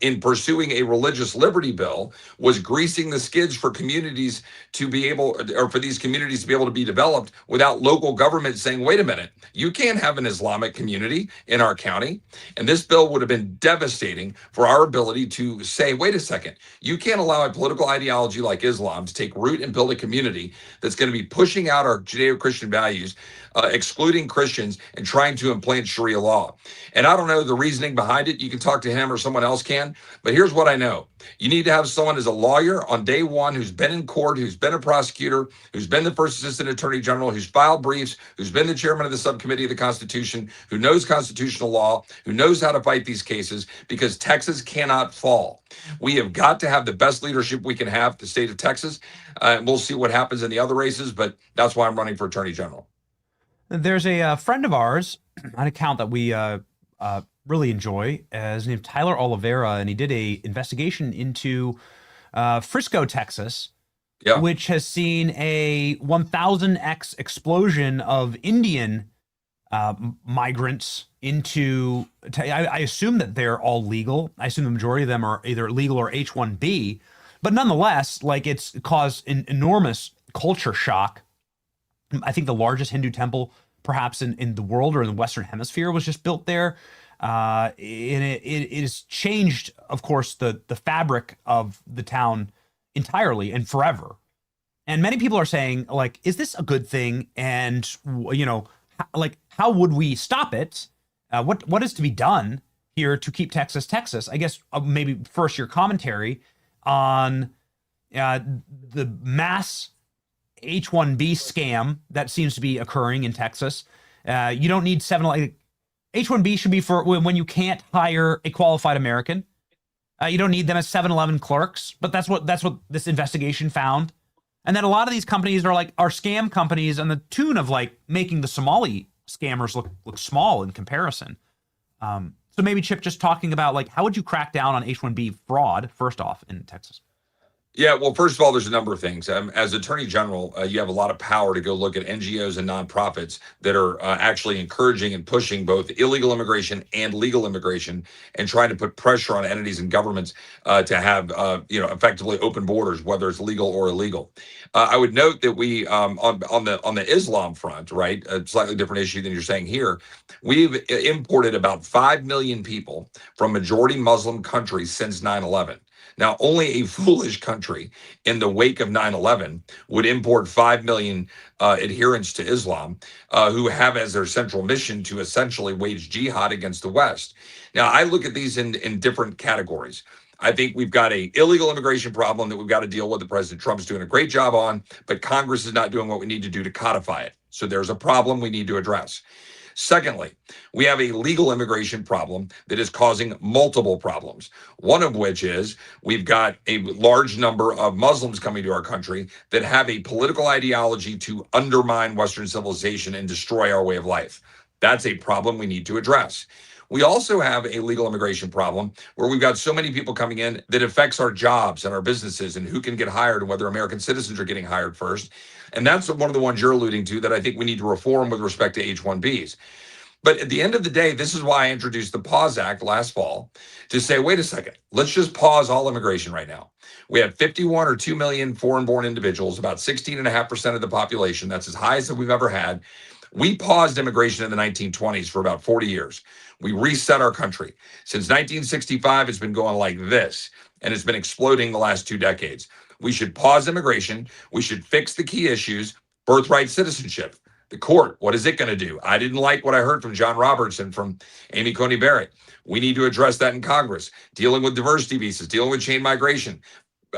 in pursuing a religious liberty bill, was greasing the skids for communities to be able, or for these communities to be able to be developed without local government saying, wait a minute, you can't have an Islamic community in our county. And this bill would have been devastating for our ability to say, wait a second, you can't allow a political ideology like Islam to take root and build a community that's going to be pushing out our Judeo-Christian values, excluding Christians, and trying to implant Sharia law. And I don't know the reasoning behind it. You can talk to him or someone else can. But here's what I know. You need to have someone as a lawyer on day one who's been in court, who's been a prosecutor, who's been the first assistant attorney general, who's filed briefs, who's been the chairman of the subcommittee of the Constitution, who knows constitutional law, who knows how to fight these cases, because Texas cannot fall. We have got to have the best leadership we can have, the state of Texas. And we'll see what happens in the other races, but that's why I'm running for attorney general. There's a friend of ours, an account that we really enjoy, his name's Tyler Oliveira, and he did a investigation into Frisco, Texas, which has seen a 1,000x explosion of Indian migrants into, I assume that they're all legal. I assume the majority of them are either legal or H-1B, but nonetheless, like, it's caused an enormous culture shock. I think the largest Hindu temple perhaps in the world or in the Western Hemisphere was just built there. And it has changed, of course, the fabric of the town entirely and forever. And many people are saying, like, is this a good thing? And, you know, like, how would we stop it? What is to be done here to keep Texas, Texas? I guess maybe first your commentary on the mass H-1B scam that seems to be occurring in Texas. You don't need H-1B should be for when you can't hire a qualified American. You don't need them as 7-Eleven clerks, but that's what this investigation found. And then a lot of these companies are scam companies on the tune of like making the Somali scammers look small in comparison. So maybe Chip, just talking about like how would you crack down on H-1B fraud first off in Texas? Yeah, well, first of all, there's a number of things. As Attorney General, you have a lot of power to go look at NGOs and nonprofits that are actually encouraging and pushing both illegal immigration and legal immigration, and trying to put pressure on entities and governments to have, effectively open borders, whether it's legal or illegal. I would note that we, on the Islam front, right, a slightly different issue than you're saying here, we've imported about 5 million people from majority Muslim countries since 9/11. Now, only a foolish country in the wake of 9/11 would import 5 million adherents to Islam who have as their central mission to essentially wage jihad against the West. Now, I look at these in different categories. I think we've got an illegal immigration problem that we've got to deal with. The President Trump's doing a great job on, but Congress is not doing what we need to do to codify it. So there's a problem we need to address. Secondly, we have a legal immigration problem that is causing multiple problems. One of which is we've got a large number of Muslims coming to our country that have a political ideology to undermine Western civilization and destroy our way of life. That's a problem we need to address. We also have a legal immigration problem where we've got so many people coming in that affects our jobs and our businesses and who can get hired and whether American citizens are getting hired first. And that's one of the ones you're alluding to that I think we need to reform with respect to H-1Bs. But at the end of the day, this is why I introduced the PAUSE Act last fall to say, wait a second, let's just pause all immigration right now. We have 51 or 2 million foreign-born individuals, about 16.5% of the population. That's as high as that we've ever had. We paused immigration in the 1920s for about 40 years. We reset our country. Since 1965, it's been going like this, and it's been exploding the last 2 decades. We should pause immigration. We should fix the key issues. Birthright citizenship. The court, what is it going to do? I didn't like what I heard from John Roberts and from Amy Coney Barrett. We need to address that in Congress. Dealing with diversity visas, dealing with chain migration,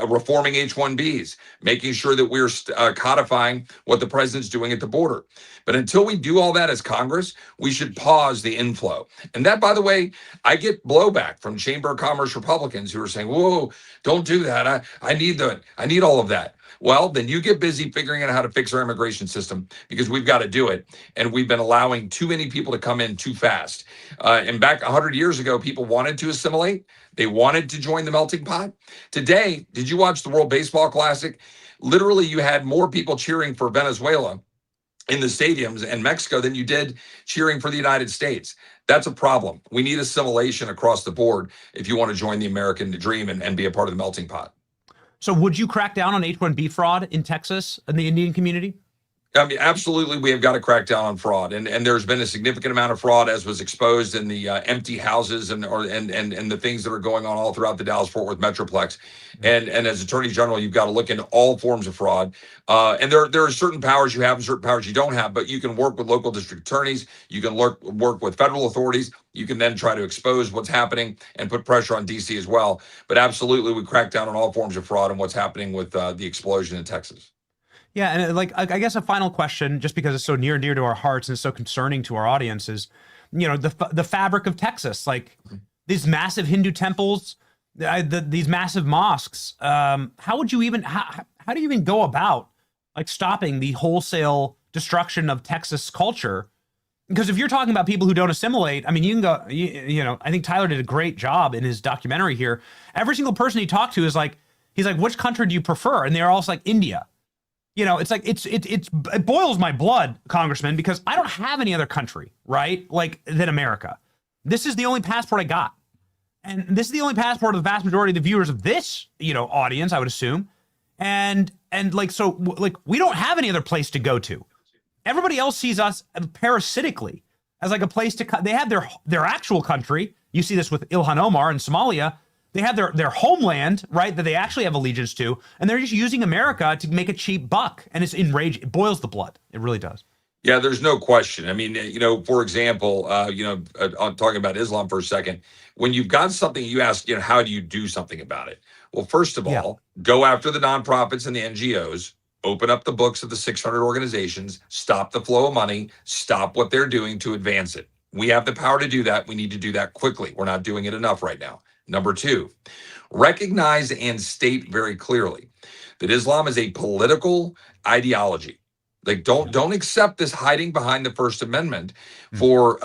reforming H-1Bs, making sure that we're codifying what the president's doing at the border. But until we do all that as Congress, we should pause the inflow. And that, by the way, I get blowback from Chamber of Commerce Republicans who are saying, whoa, don't do that. I need all of that. Well, then you get busy figuring out how to fix our immigration system, because we've got to do it. And we've been allowing too many people to come in too fast. And back 100 years ago, people wanted to assimilate. They wanted to join the melting pot. Today, did you watch the World Baseball Classic? Literally, you had more people cheering for Venezuela in the stadiums and Mexico than you did cheering for the United States. That's a problem. We need assimilation across the board if you want to join the American dream and be a part of the melting pot. So would you crack down on H-1B fraud in Texas and the Indian community? I mean, absolutely, we have got to crack down on fraud, and there's been a significant amount of fraud, as was exposed in the empty houses and the things that are going on all throughout the Dallas-Fort Worth Metroplex. And as Attorney General, you've got to look into all forms of fraud. And there are certain powers you have and certain powers you don't have, but you can work with local district attorneys. You can work with federal authorities. You can then try to expose what's happening and put pressure on D.C. as well. But absolutely, we crack down on all forms of fraud and what's happening with the explosion in Texas. Yeah, and like I guess a final question, just because it's so near and dear to our hearts and it's so concerning to our audience, is, you know, the fabric of Texas, like these massive Hindu temples, these massive mosques. How would you even how do you even go about like stopping the wholesale destruction of Texas culture? Because if you're talking about people who don't assimilate, I mean, you can go, you know, I think Tyler did a great job in his documentary here. Every single person he talked to is like, he's like, which country do you prefer? And they're all like, India. You know, it's like it boils my blood, Congressman, because I don't have any other country, right, like than America. This is the only passport I got, and this is the only passport of the vast majority of the viewers of this, you know, audience, I would assume, and like so, like we don't have any other place to go to. everybody else sees us parasitically as like a place to they have their actual country. You see this with Ilhan Omar in Somalia. They have their homeland, right, that they actually have allegiance to, and they're just using America to make a cheap buck. And it's enraged. It boils the blood. It really does. Yeah, there's no question. I mean, for example, I'm talking about Islam for a second. When you've got something, you ask, how do you do something about it? Well, first of all, go after the nonprofits and the NGOs, open up the books of the 600 organizations, stop the flow of money, stop what they're doing to advance it. We have the power to do that. We need to do that quickly. We're not doing it enough right now. Number two, recognize and state very clearly that Islam is a political ideology. Like, don't accept this hiding behind the First Amendment for,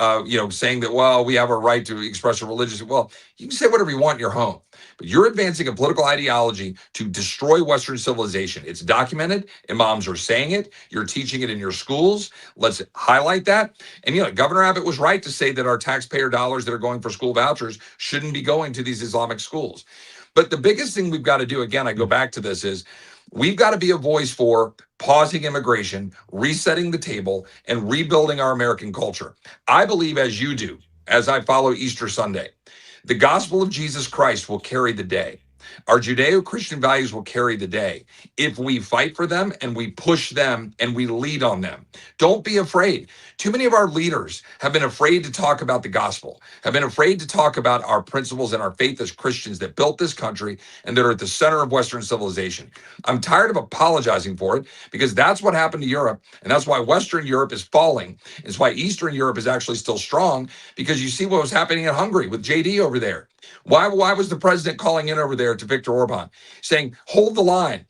saying that, well, we have a right to express a religious. Well, you can say whatever you want in your home, but you're advancing a political ideology to destroy Western civilization. It's documented. Imams are saying it. You're teaching it in your schools. Let's highlight that. And, Governor Abbott was right to say that our taxpayer dollars that are going for school vouchers shouldn't be going to these Islamic schools. But the biggest thing we've got to do, again, I go back to this, is we've got to be a voice for pausing immigration, resetting the table, and rebuilding our American culture. I believe, as you do, as I follow Easter Sunday, the gospel of Jesus Christ will carry the day. Our Judeo-Christian values will carry the day if we fight for them and we push them and we lead on them. Don't be afraid. Too many of our leaders have been afraid to talk about the gospel, have been afraid to talk about our principles and our faith as Christians that built this country and that are at the center of Western civilization. I'm tired of apologizing for it, because that's what happened to Europe, and that's why Western Europe is falling. It's why Eastern Europe is actually still strong, because you see what was happening in Hungary with JD over there. Why was the president calling in over there to Viktor Orban, saying, hold the line,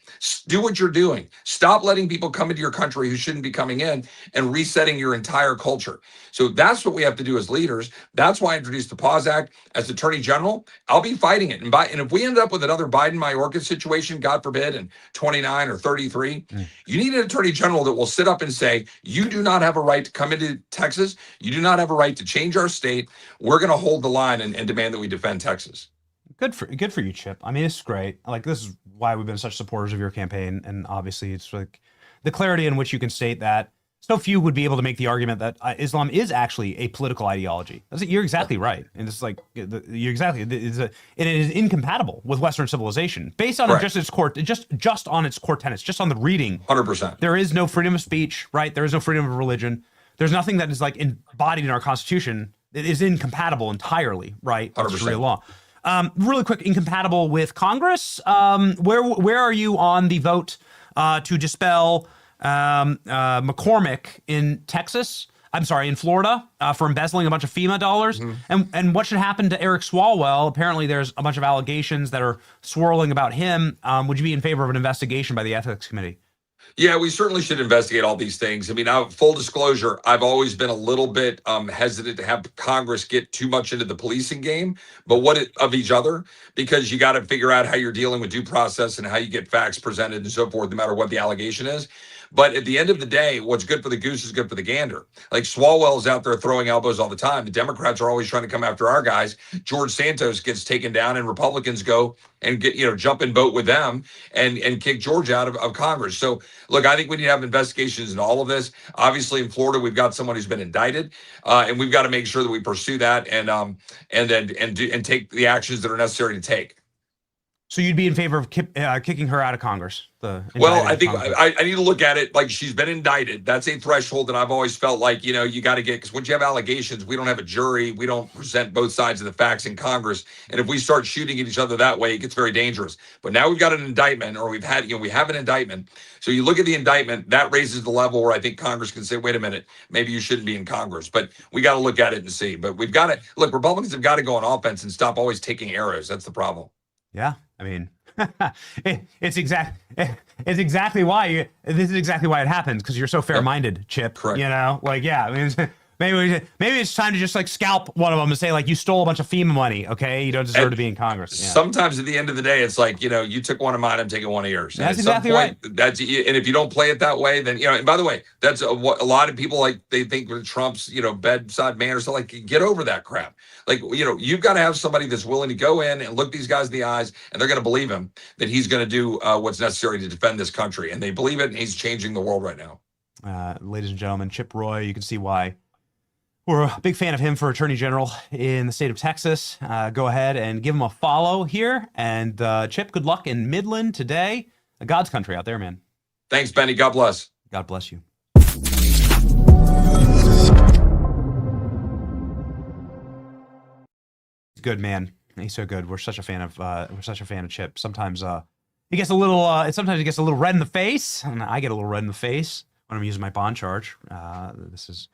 do what you're doing, stop letting people come into your country who shouldn't be coming in, and resetting your entire culture? So that's what we have to do as leaders. That's why I introduced the Pause Act. As Attorney General, I'll be fighting it. And if we end up with another Biden-Mayorkas situation, God forbid, in 29 or 33, you need an Attorney General that will sit up and say, you do not have a right to come into Texas. You do not have a right to change our state. We're going to hold the line and demand that we defend Texas. Good for you, Chip. I mean, it's great. Like, this is why we've been such supporters of your campaign, and obviously, it's like the clarity in which you can state that. So few would be able to make the argument that Islam is actually a political ideology. You're exactly right, and it's like you're exactly. And it is incompatible with Western civilization based on just its core, just on its core tenets, just on the reading. 100%. There is no freedom of speech, right? There is no freedom of religion. There's nothing that is like embodied in our Constitution. It is incompatible entirely, right? 100%. With Sharia law. Really quick, incompatible with Congress. Where are you on the vote to dispel McCormick in Texas? I'm sorry, in Florida, for embezzling a bunch of FEMA dollars? And what should happen to Eric Swalwell? Apparently, there's a bunch of allegations that are swirling about him. Would you be in favor of an investigation by the Ethics Committee? Yeah, we certainly should investigate all these things. I mean, full disclosure, I've always been a little bit hesitant to have Congress get too much into the policing game, but of each other, because you got to figure out how you're dealing with due process and how you get facts presented and so forth, no matter what the allegation is. But at the end of the day, what's good for the goose is good for the gander. Like, Swalwell's out there throwing elbows all the time. The Democrats are always trying to come after our guys. George Santos gets taken down, and Republicans go and get, jump in boat with them and kick George out of Congress. So, look, I think we need to have investigations in all of this. Obviously, in Florida, we've got someone who's been indicted, and we've got to make sure that we pursue that and take the actions that are necessary to take. So you'd be in favor of kicking her out of Congress? Well, I think I need to look at it like she's been indicted. That's a threshold that I've always felt like, you got to get, because once you have allegations, we don't have a jury. We don't present both sides of the facts in Congress. And if we start shooting at each other that way, it gets very dangerous. But now we've got an indictment, or we have an indictment. So you look at the indictment, that raises the level where I think Congress can say, wait a minute, maybe you shouldn't be in Congress. But we got to look at it and see. But we've got to, look, Republicans have got to go on offense and stop always taking arrows. That's the problem. Yeah, I mean, it's exactly why this is exactly why it happens, because you're so fair-minded, Chip. Correct. I mean, maybe it's time to just like scalp one of them and say, like, you stole a bunch of FEMA money. Okay, you don't deserve to be in Congress. Yeah. Sometimes at the end of the day, it's like, you took one of mine, I'm taking one of yours. That's exactly right. And if you don't play it that way, then and by the way, that's what a lot of people like. They think that Trump's bedside manner. So like, get over that crap. Like, you've got to have somebody that's willing to go in and look these guys in the eyes, and they're going to believe him that he's going to do what's necessary to defend this country, and they believe it, and he's changing the world right now. ladies and gentlemen, Chip Roy. You can see why we're a big fan of him for Attorney General in the state of Texas. Go ahead and give him a follow here. And Chip, good luck in Midland today. God's country out there, man. Thanks, Benny. God bless. God bless you. He's good, man. He's so good. We're such a fan of Chip. Sometimes he gets a little red in the face, and I get a little red in the face when I'm using my Bond charge. This is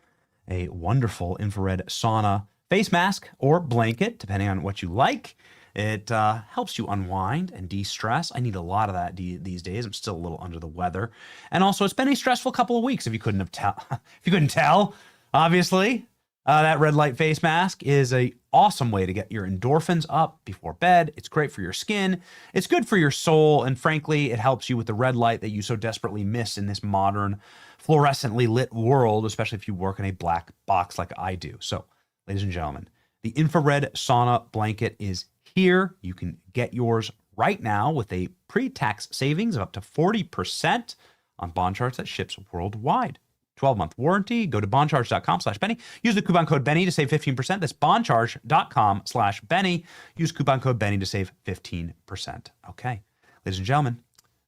a wonderful infrared sauna face mask or blanket, depending on what you like. It helps you unwind and de-stress. I need a lot of that these days. I'm still a little under the weather, and also it's been a stressful couple of weeks. If you couldn't tell, obviously. That red light face mask is a awesome way to get your endorphins up before bed. It's great for your skin. It's good for your soul. And frankly, it helps you with the red light that you so desperately miss in this modern fluorescently lit world, especially if you work in a black box like I do. So, ladies and gentlemen, the infrared sauna blanket is here. You can get yours right now with a pre-tax savings of up to 40% on Bond Charts that ships worldwide. 12-month warranty. Go to bondcharge.com/Benny. Use the coupon code Benny to save 15%. That's bondcharge.com/Benny. Use coupon code Benny to save 15%. Okay. Ladies and gentlemen,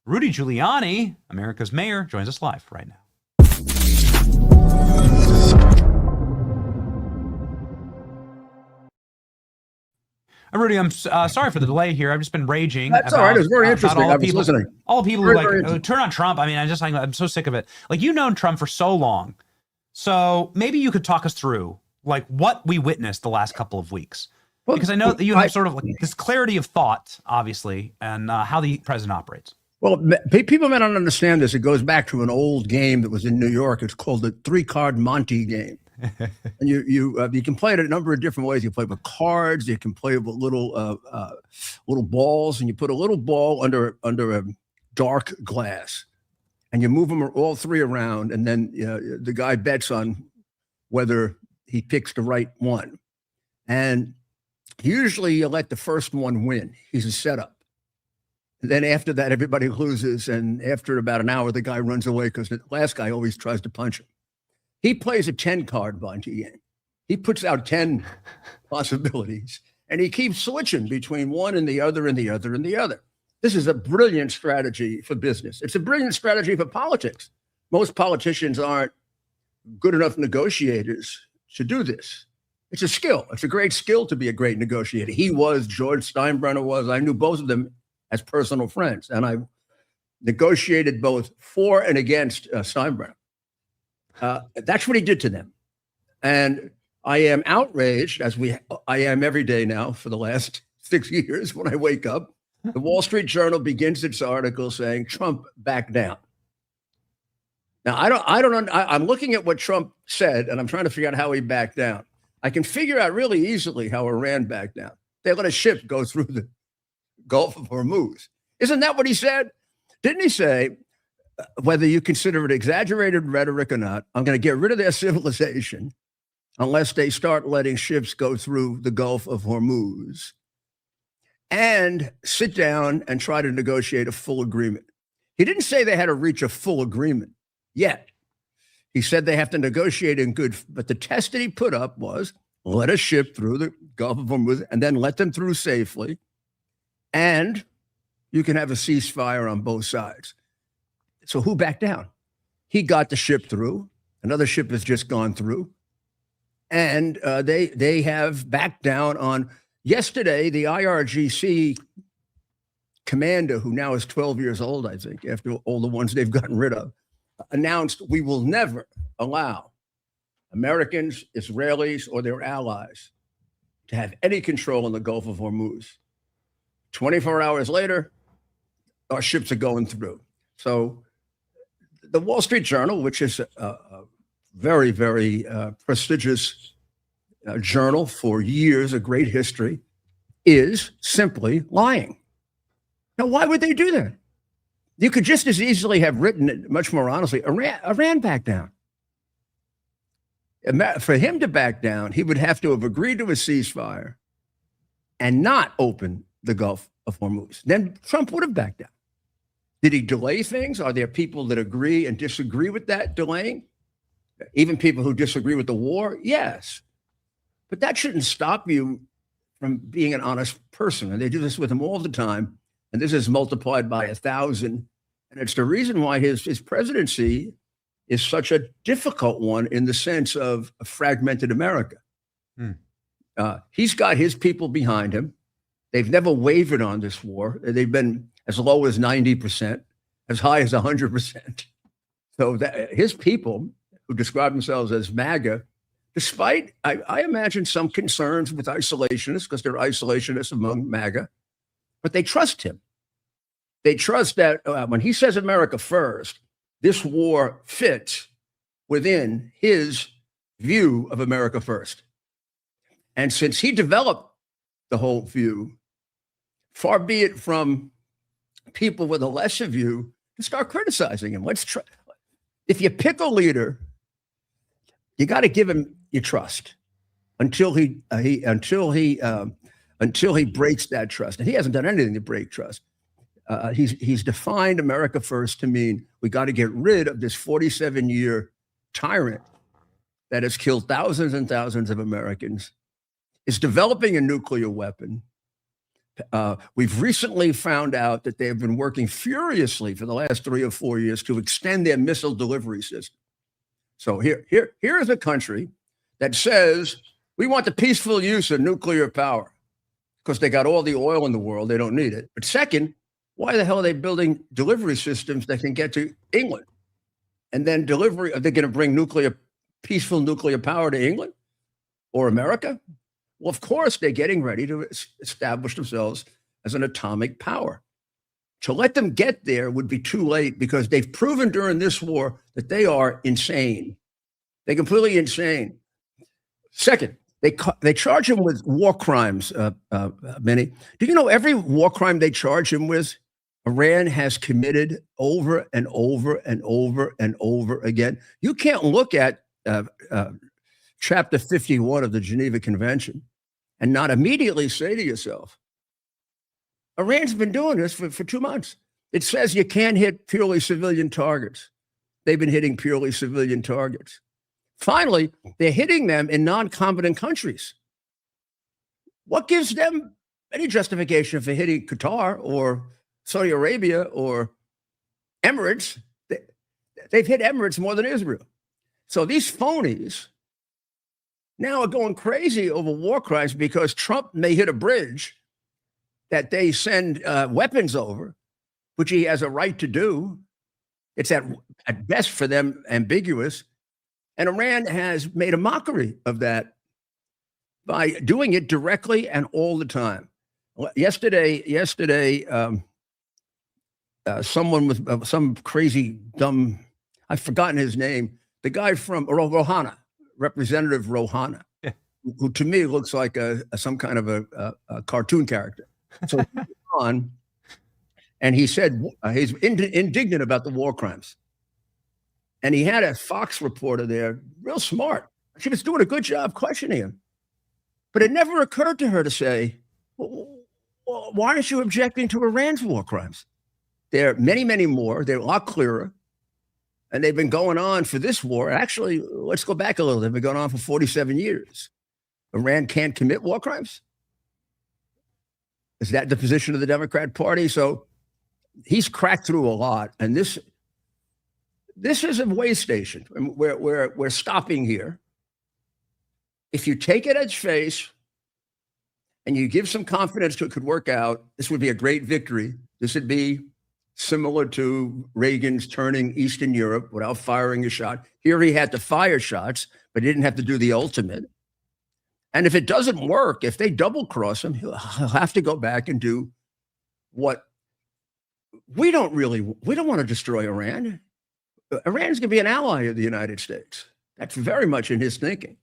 Rudy Giuliani, America's mayor, joins us live right now. Rudy, I'm sorry for the delay here. I've just been raging. That's all right. It was very interesting. I was listening. All the people who like turn on Trump. I mean, I'm so sick of it. Like, you've known Trump for so long. So maybe you could talk us through like what we witnessed the last couple of weeks. Well, because I know that you have sort of like this clarity of thought, obviously, and how the president operates. Well, people may not understand this. It goes back to an old game that was in New York. It's called the 3-card Monte game. And you can play it a number of different ways. You play with cards. You can play with little balls, and you put a little ball under a dark glass, and you move them all three around, and then the guy bets on whether he picks the right one. And usually you let the first one win. He's a setup. And then after that, everybody loses, and after about an hour, the guy runs away because the last guy always tries to punch him. He plays a 10-card Monte game. He puts out 10 possibilities, and he keeps switching between one and the other and the other and the other. This is a brilliant strategy for business. It's a brilliant strategy for politics. Most politicians aren't good enough negotiators to do this. It's a skill. It's a great skill to be a great negotiator. He was, George Steinbrenner was. I knew both of them as personal friends, and I negotiated both for and against Steinbrenner. That's what he did to them. And I am outraged, as I am every day now for the last 6 years when I wake up. The Wall Street Journal begins its article saying, Trump back down. Now, I'm looking at what Trump said, and I'm trying to figure out how he backed down. I can figure out really easily how Iran backed down. They let a ship go through the Gulf of Hormuz. Isn't that what he said? Didn't he say, whether you consider it exaggerated rhetoric or not, I'm going to get rid of their civilization unless they start letting ships go through the Gulf of Hormuz and sit down and try to negotiate a full agreement. He didn't say they had to reach a full agreement yet. He said they have to negotiate in good, but the test that he put up was let a ship through the Gulf of Hormuz and then let them through safely, and you can have a ceasefire on both sides. So who backed down? He got the ship through. Another ship has just gone through. And they have backed down on yesterday. The IRGC commander, who now is 12 years old, I think, after all the ones they've gotten rid of, announced we will never allow Americans, Israelis, or their allies to have any control in the Gulf of Hormuz. 24 hours later, our ships are going through. So the Wall Street Journal, which is a very, very prestigious journal for years, a great history, is simply lying. Now, why would they do that? You could just as easily have written it much more honestly. Iran backed down. For him to back down, he would have to have agreed to a ceasefire and not open the Gulf of Hormuz. Then Trump would have backed down. Did he delay things? Are there people that agree and disagree with that delaying? Even people who disagree with the war? Yes. But that shouldn't stop you from being an honest person. And they do this with him all the time. And this is multiplied by 1,000. And it's the reason why his presidency is such a difficult one in the sense of a fragmented America. He's got his people behind him. They've never wavered on this war. They've been as low as 90%, as high as 100%. So that his people, who describe themselves as MAGA, despite, I imagine, some concerns with isolationists, because there are isolationists among MAGA, but they trust him. They trust that when he says America first, this war fits within his view of America first. And since he developed the whole view, far be it from people with a lesser view to start criticizing him. If you pick a leader, you got to give him your trust until he breaks that trust. And he hasn't done anything to break trust. He's defined America first to mean we got to get rid of this 47-year tyrant that has killed thousands and thousands of Americans, is developing a nuclear weapon. We've recently found out that they have been working furiously for the last 3 or 4 years to extend their missile delivery system. So here is a country that says we want the peaceful use of nuclear power because they got all the oil in the world. They don't need it. But second, why the hell are they building delivery systems that can get to England? And then delivery, are they going to bring peaceful nuclear power to England or America? Well, of course, they're getting ready to establish themselves as an atomic power. To let them get there would be too late because they've proven during this war that they are insane. They're completely insane. Second, they charge him with war crimes, Benny. Do you know every war crime they charge him with, Iran has committed over and over and over and over again? You can't look at Chapter 51 of the Geneva Convention and not immediately say to yourself, Iran's been doing this for 2 months. It says you can't hit purely civilian targets. They've been hitting purely civilian targets. Finally, they're hitting them in non-combatant countries. What gives them any justification for hitting Qatar or Saudi Arabia or Emirates? They've hit Emirates more than Israel. So these phonies now are going crazy over war crimes because Trump may hit a bridge that they send weapons over, which he has a right to do. It's at best for them ambiguous. And Iran has made a mockery of that by doing it directly and all the time. Yesterday, someone with some crazy, dumb, I've forgotten his name, the guy from Rouhani, Representative Rouhani, who to me looks like some kind of a cartoon character. So on, and he said he's indignant about the war crimes. And he had a Fox reporter there, real smart. She was doing a good job questioning him. But it never occurred to her to say, well, why aren't you objecting to Iran's war crimes? There are many, many more. They're a lot clearer. And they've been going on for this war. Actually, let's go back a little. They've been going on for 47 years. Iran can't commit war crimes? Is that the position of the Democrat Party? So he's cracked through a lot. And this is a way station. We're stopping here. If you take it as face and you give some confidence to it could work out, this would be a great victory. This would be similar to Reagan's turning Eastern Europe without firing a shot. Here he had to fire shots, but he didn't have to do the ultimate. And if it doesn't work, if they double cross him, he'll have to go back and do what we don't want to destroy Iran. Iran's going to be an ally of the United States. That's very much in his thinking.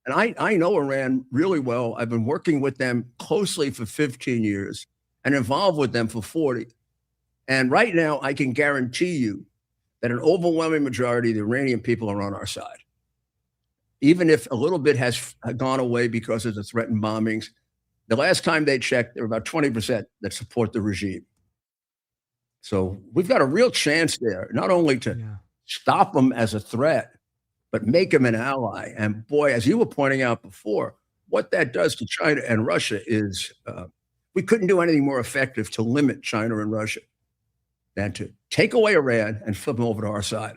And I know Iran really well. I've been working with them closely for 15 years and involved with them for 40. And right now, I can guarantee you that an overwhelming majority of the Iranian people are on our side. Even if a little bit has gone away because of the threatened bombings, the last time they checked, there were about 20% that support the regime. So we've got a real chance there, not only to stop them as a threat, but make them an ally. And boy, as you were pointing out before, what that does to China and Russia is we couldn't do anything more effective to limit China and Russia than to take away Iran and flip them over to our side.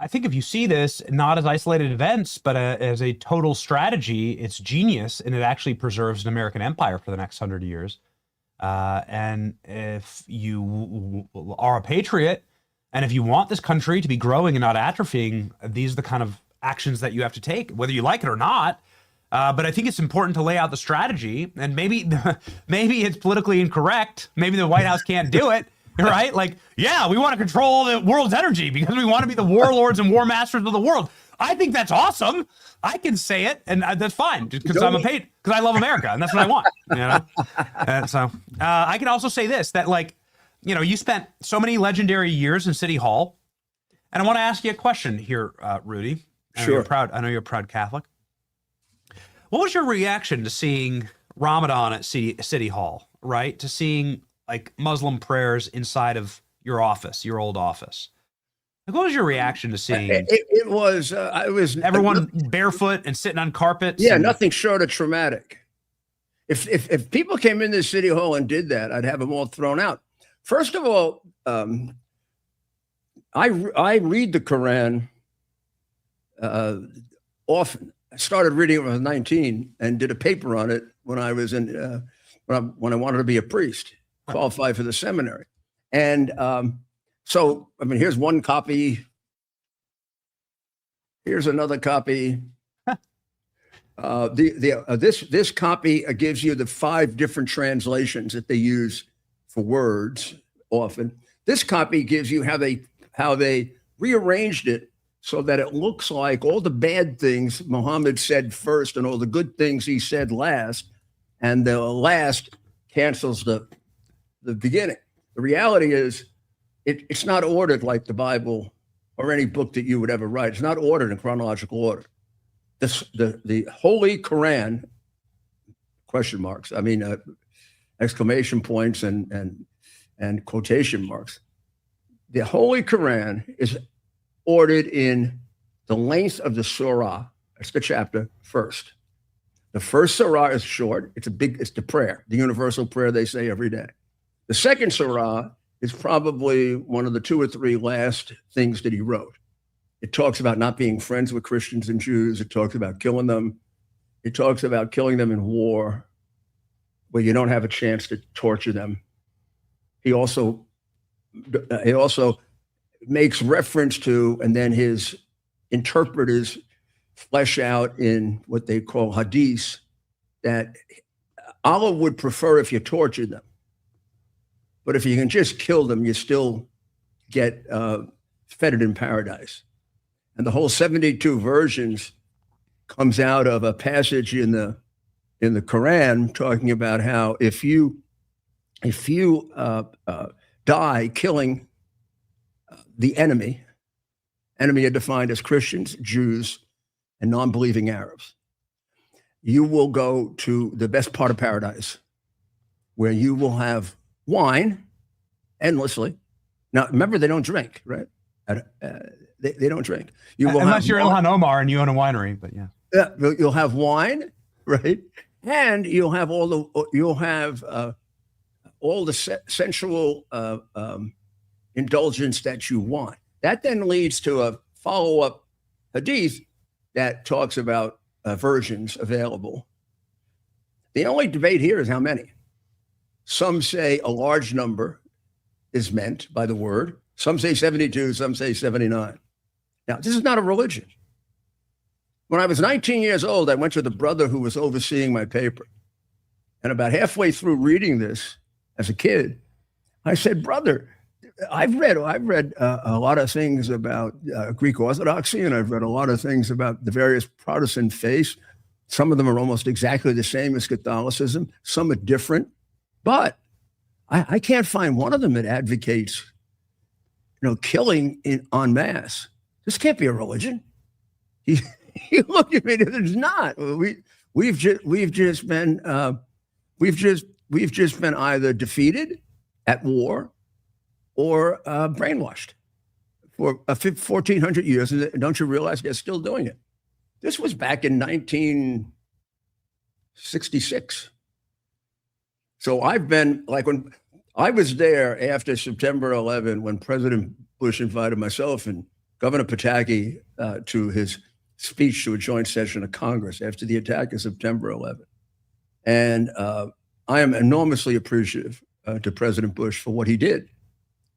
I think if you see this not as isolated events, but as a total strategy, it's genius, and it actually preserves an American empire for the next 100 years. And if you are a patriot, and if you want this country to be growing and not atrophying, these are the kind of actions that you have to take, whether you like it or not. But I think it's important to lay out the strategy, and maybe it's politically incorrect. Maybe the White House can't do it. Right? Like, yeah, we want to control the world's energy because we want to be the warlords and war masters of the world. I think that's awesome. I can say it, and that's fine because because I love America, and that's what I want. You know. So I can also say this: that, like, you know, you spent so many legendary years in City Hall, and I want to ask you a question here, Rudy. Sure. I know you're a proud Catholic. What was your reaction to seeing Ramadan at City Hall? Right, to seeing like Muslim prayers inside of your office, your old office. Like, what was your reaction to seeing it was everyone barefoot and sitting on carpets? Yeah, nothing short of traumatic. If people came into City Hall and did that, I'd have them all thrown out. First of all, I read the Quran often. I started reading it when I was 19 and did a paper on it when I was in when I wanted to be a priest. Qualify for the seminary. And so, I mean, here's one copy. Here's another copy. This copy gives you the 5 different translations that they use for words often. This copy gives you how they rearranged it so that it looks like all the bad things Muhammad said first and all the good things he said last, and the last cancels the beginning. The reality is it's not ordered like the Bible or any book that you would ever write. It's not ordered in chronological order. The Holy Quran, question marks, I mean, exclamation points and quotation marks. The Holy Quran is ordered in the length of the surah, that's the chapter, first. The first surah is short. It's the prayer, the universal prayer they say every day. The second surah is probably one of the 2 or 3 last things that he wrote. It talks about not being friends with Christians and Jews. It talks about killing them. It talks about killing them in war, where you don't have a chance to torture them. He also makes reference to, and then his interpreters flesh out in what they call hadith, that Allah would prefer if you tortured them. But if you can just kill them, you still get feted in paradise. And the whole 72 versions comes out of a passage in the Quran talking about how if you die killing the enemy are defined as Christians, Jews, and non-believing Arabs, you will go to the best part of paradise, where you will have wine endlessly. Now, remember, they don't drink, right? They don't drink. Unless you're Ilhan Omar and you own a winery, but yeah. Yeah, you'll have wine, right? And you'll have all the sensual indulgence that you want. That then leads to a follow-up hadith that talks about versions available. The only debate here is how many. Some say a large number is meant by the word. Some say 72, some say 79. Now, this is not a religion. When I was 19 years old, I went to the brother who was overseeing my paper. And about halfway through reading this as a kid, I said, brother, I've read a lot of things about Greek Orthodoxy, and I've read a lot of things about the various Protestant faiths. Some of them are almost exactly the same as Catholicism. Some are different. But I can't find one of them that advocates, killing en masse. This can't be a religion. You look at me. It's not. We've just been either defeated at war, or brainwashed for 1,400 years. And don't you realize they're still doing it? This was back in 1966. So I've been like, when I was there after September 11, when President Bush invited myself and Governor Pataki to his speech to a joint session of Congress after the attack of September 11. And I am enormously appreciative to President Bush for what he did.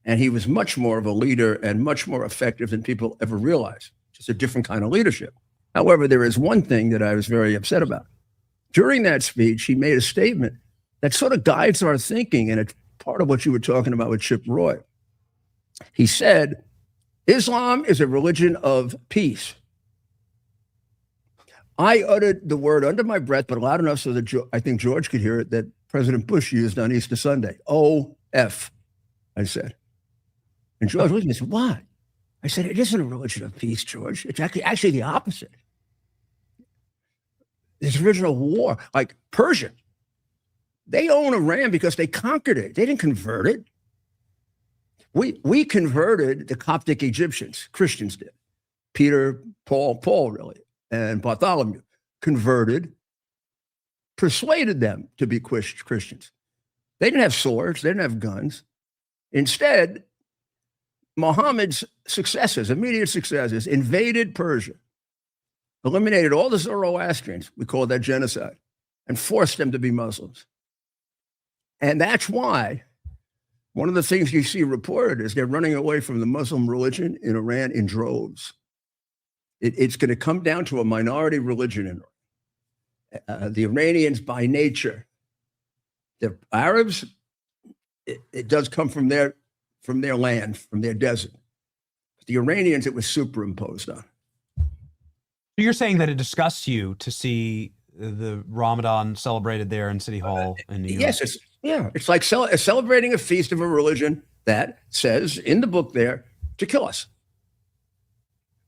And he was much more of a leader and much more effective than people ever realized. Just a different kind of leadership. However, there is one thing that I was very upset about. During that speech, he made a statement that sort of guides our thinking, and it's part of what you were talking about with Chip Roy. He said, Islam is a religion of peace. I uttered the word under my breath, but loud enough so that I think George could hear it, that President Bush used on Easter Sunday. O-F, I said. And George looked at me and said, why? I said, it isn't a religion of peace, George. It's actually the opposite. This original war, like Persia, they own Iran because they conquered it. They didn't convert it. We converted the Coptic Egyptians. Christians did. Peter, Paul really, and Bartholomew converted, persuaded them to be Christians. They didn't have swords. They didn't have guns. Instead, Muhammad's successors, immediate successors, invaded Persia, eliminated all the Zoroastrians, we call that genocide, and forced them to be Muslims. And that's why one of the things you see reported is they're running away from the Muslim religion in Iran in droves. It's going to come down to a minority religion in Iran. The Iranians by nature, the Arabs, it does come from their land, from their desert. But the Iranians, it was superimposed on. So you're saying that it disgusts you to see the Ramadan celebrated there in City Hall in New York? Yes, it's like celebrating a feast of a religion that says in the book there to kill us.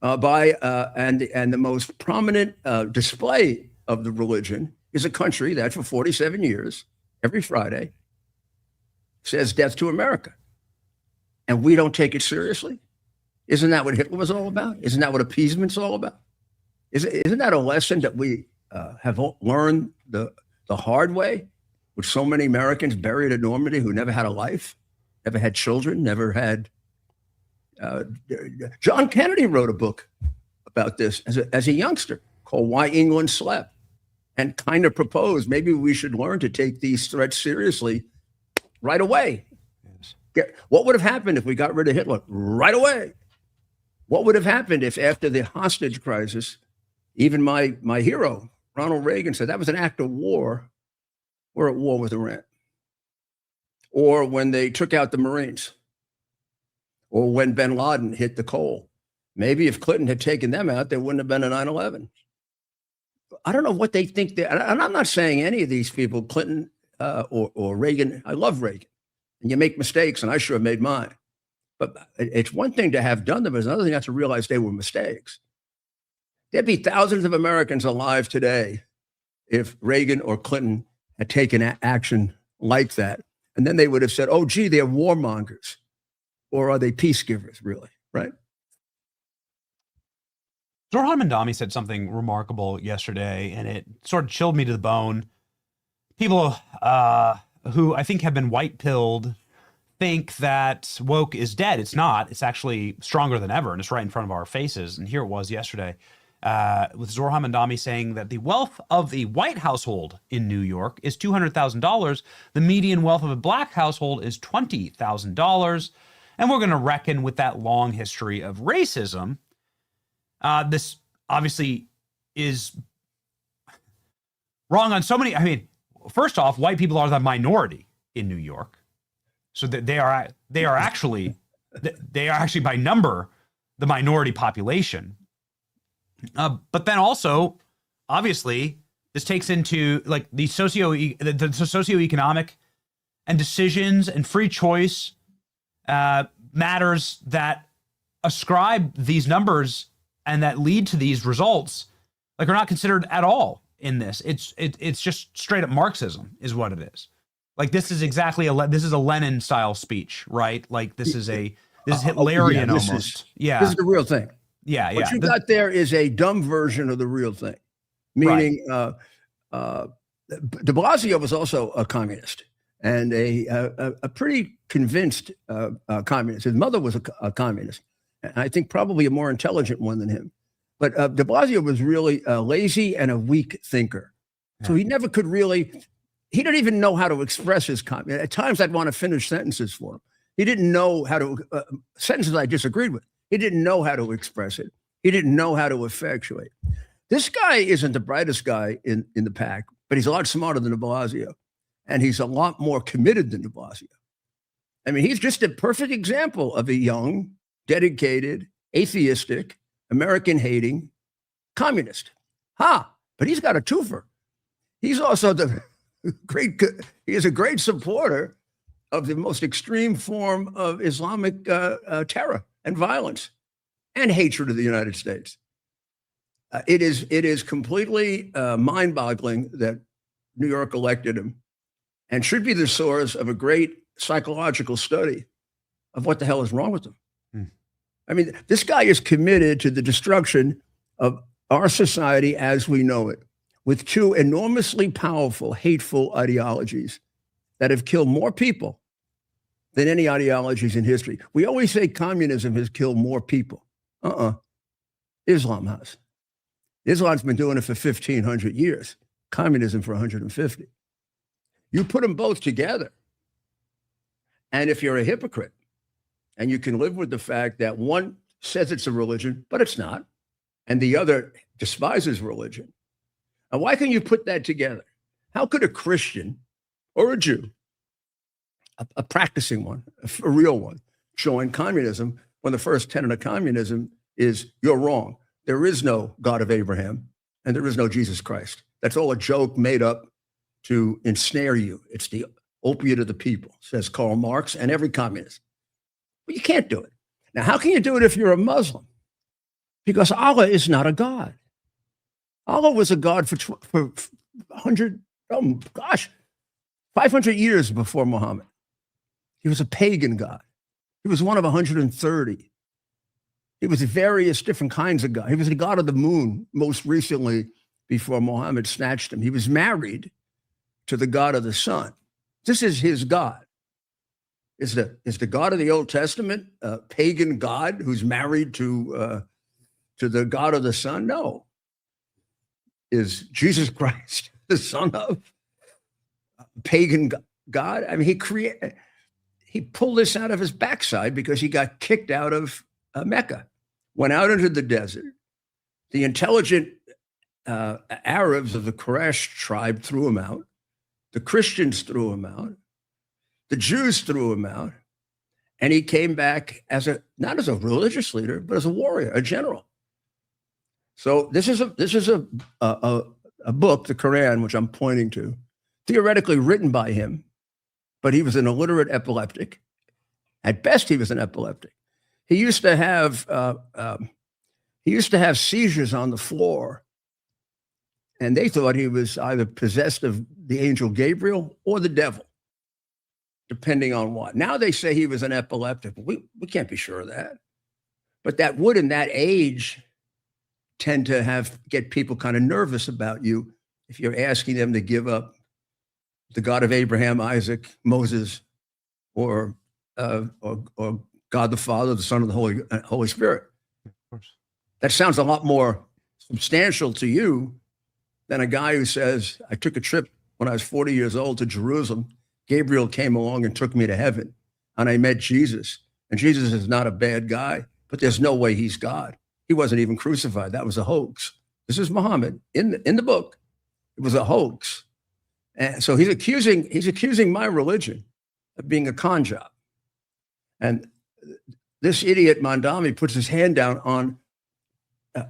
And the most prominent display of the religion is a country that for 47 years, every Friday, says death to America. And we don't take it seriously? Isn't that what Hitler was all about? Isn't that what appeasement's all about? Isn't that a lesson that we have learned the hard way, with so many Americans buried at Normandy who never had a life, never had children, never had... John Kennedy wrote a book about this as a youngster called Why England Slept, and kind of proposed maybe we should learn to take these threats seriously right away. Yes. What would have happened if we got rid of Hitler right away? What would have happened if after the hostage crisis, even my hero, Ronald Reagan, said that was an act of war, we're at war with Iran. Or when they took out the Marines, or when bin Laden hit the coal. Maybe if Clinton had taken them out, there wouldn't have been a 9/11. I don't know what they think. And I'm not saying any of these people, Clinton or Reagan, I love Reagan. And you make mistakes, and I sure made mine. But it's one thing to have done them. It's another thing not to realize they were mistakes. There'd be thousands of Americans alive today if Reagan or Clinton had taken action like that. And then they would have said, oh, gee, they're warmongers. Or are they peace givers, really, right? Zohran Mamdani said something remarkable yesterday, and it sort of chilled me to the bone. People who I think have been white-pilled think that woke is dead. It's not. It's actually stronger than ever, and it's right in front of our faces. And here it was yesterday with Zohran Mamdani saying that the wealth of the white household in New York is $200,000. The median wealth of a black household is $20,000. And we're going to reckon with that long history of racism. This obviously is wrong on so many. I mean, first off, white people are the minority in New York, so that they are actually by number the minority population. But then also, obviously, this takes into like the socioeconomic and decisions and free choice matters that ascribe these numbers and that lead to these results, like, are not considered at all in this. It's just straight up Marxism is what it is. Like this is exactly this is a Lenin style speech, right? Like this is Hitlerian almost. This is the real thing. Yeah, What you got there is a dumb version of the real thing, meaning de Blasio was also a communist and a pretty convinced communist. His mother was a communist, and I think probably a more intelligent one than him. But de Blasio was really lazy and a weak thinker. So he never could really, he didn't even know how to express his comment. At times I'd want to finish sentences for him. He didn't know how to, sentences I disagreed with. He didn't know how to express it. He didn't know how to effectuate. This guy isn't the brightest guy in the pack, but he's a lot smarter than de Blasio. And he's a lot more committed than de Blasio. I mean, he's just a perfect example of a young, dedicated, atheistic, American-hating communist. But he's got a twofer. He's also he is a great supporter of the most extreme form of Islamic terror and violence and hatred of the United States. It is completely mind-boggling that New York elected him and should be the source of a great psychological study of what the hell is wrong with them. I mean, this guy is committed to the destruction of our society as we know it, with two enormously powerful, hateful ideologies that have killed more people than any ideologies in history. We always say communism has killed more people. Islam has. Islam's been doing it for 1,500 years. Communism for 150. You put them both together, and if you're a hypocrite, and you can live with the fact that one says it's a religion, but it's not, and the other despises religion. Now, why can you put that together? How could a Christian or a Jew, a practicing one, a real one, join communism when the first tenet of communism is you're wrong? There is no God of Abraham, and there is no Jesus Christ. That's all a joke made up to ensnare you. It's the opiate of the people, says Karl Marx and every communist. But you can't do it. Now, how can you do it if you're a Muslim? Because Allah is not a God. Allah was a God for 500 years before Muhammad. He was a pagan God. He was one of 130. He was various different kinds of God. He was the God of the moon most recently before Muhammad snatched him. He was married to the God of the sun. This is his God. Is the God of the Old Testament a pagan God who's married to the God of the sun? No. Is Jesus Christ the son of a pagan God? I mean, he pulled this out of his backside because he got kicked out of Mecca, went out into the desert. The intelligent Arabs of the Quraysh tribe threw him out. The Christians threw him out. The Jews threw him out, and he came back not as a religious leader, but as a warrior, a general. So this is a book, the Quran, which I'm pointing to, theoretically written by him, but he was an illiterate epileptic. At best, he was an epileptic. He used to have seizures on the floor, and they thought he was either possessed of the angel Gabriel or the devil, depending on what. Now they say he was an epileptic. We can't be sure of that. But that would, in that age, tend to get people kind of nervous about you if you're asking them to give up the God of Abraham, Isaac, Moses, or God the Father, the Son, of the Holy Spirit. Of course. That sounds a lot more substantial to you than a guy who says, I took a trip when I was 40 years old to Jerusalem. Gabriel came along and took me to heaven, and I met Jesus. And Jesus is not a bad guy, but there's no way he's God. He wasn't even crucified. That was a hoax. This is Muhammad in the book. It was a hoax. And so he's accusing my religion of being a con job. And this idiot Mandami puts his hand down on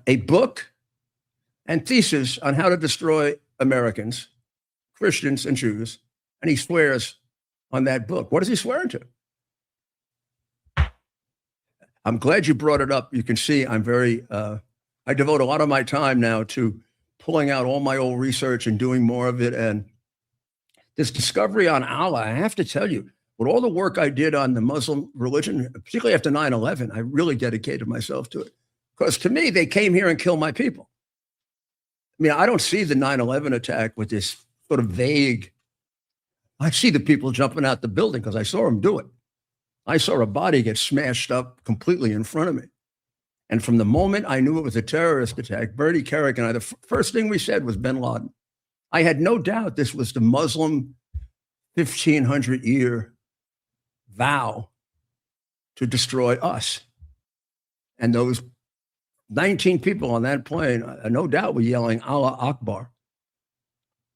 a book and thesis on how to destroy Americans, Christians and Jews, and he swears on that book. What is he swearing to? I'm glad you brought it up. You can see I'm I devote a lot of my time now to pulling out all my old research and doing more of it. And this discovery on Allah, I have to tell you, with all the work I did on the Muslim religion, particularly after 9/11, I really dedicated myself to it. Because to me, they came here and killed my people. I mean, I don't see the 9/11 attack with this sort of vague. I see the people jumping out the building because I saw them do it. I saw a body get smashed up completely in front of me. And from the moment I knew it was a terrorist attack, Bernie Kerik and I, the first thing we said was bin Laden. I had no doubt this was the Muslim 1,500-year vow to destroy us. And those 19 people on that plane, no doubt, were yelling Allah Akbar.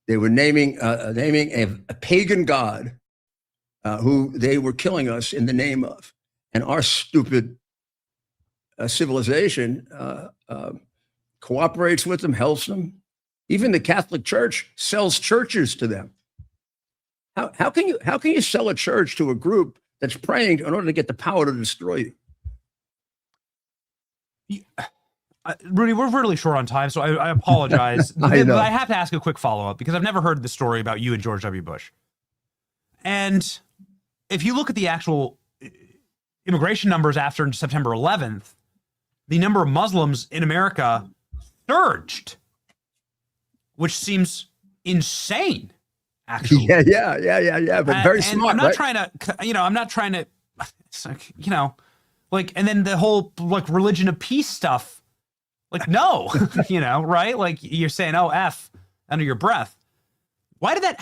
They were naming a pagan god who they were killing us in the name of. And our stupid civilization cooperates with them, helps them. Even the Catholic Church sells churches to them. How can you sell a church to a group that's praying in order to get the power to destroy you? Rudy, we're really short on time, so I apologize. I know. But I have to ask a quick follow-up because I've never heard the story about you and George W. Bush. And if you look at the actual immigration numbers after September 11th, the number of Muslims in America surged, which seems insane, actually. Yeah. But very And smart. I'm not right? trying to, it's like, and then the whole like religion of peace stuff, like, no, right? Like you're saying, oh, F under your breath. Why did that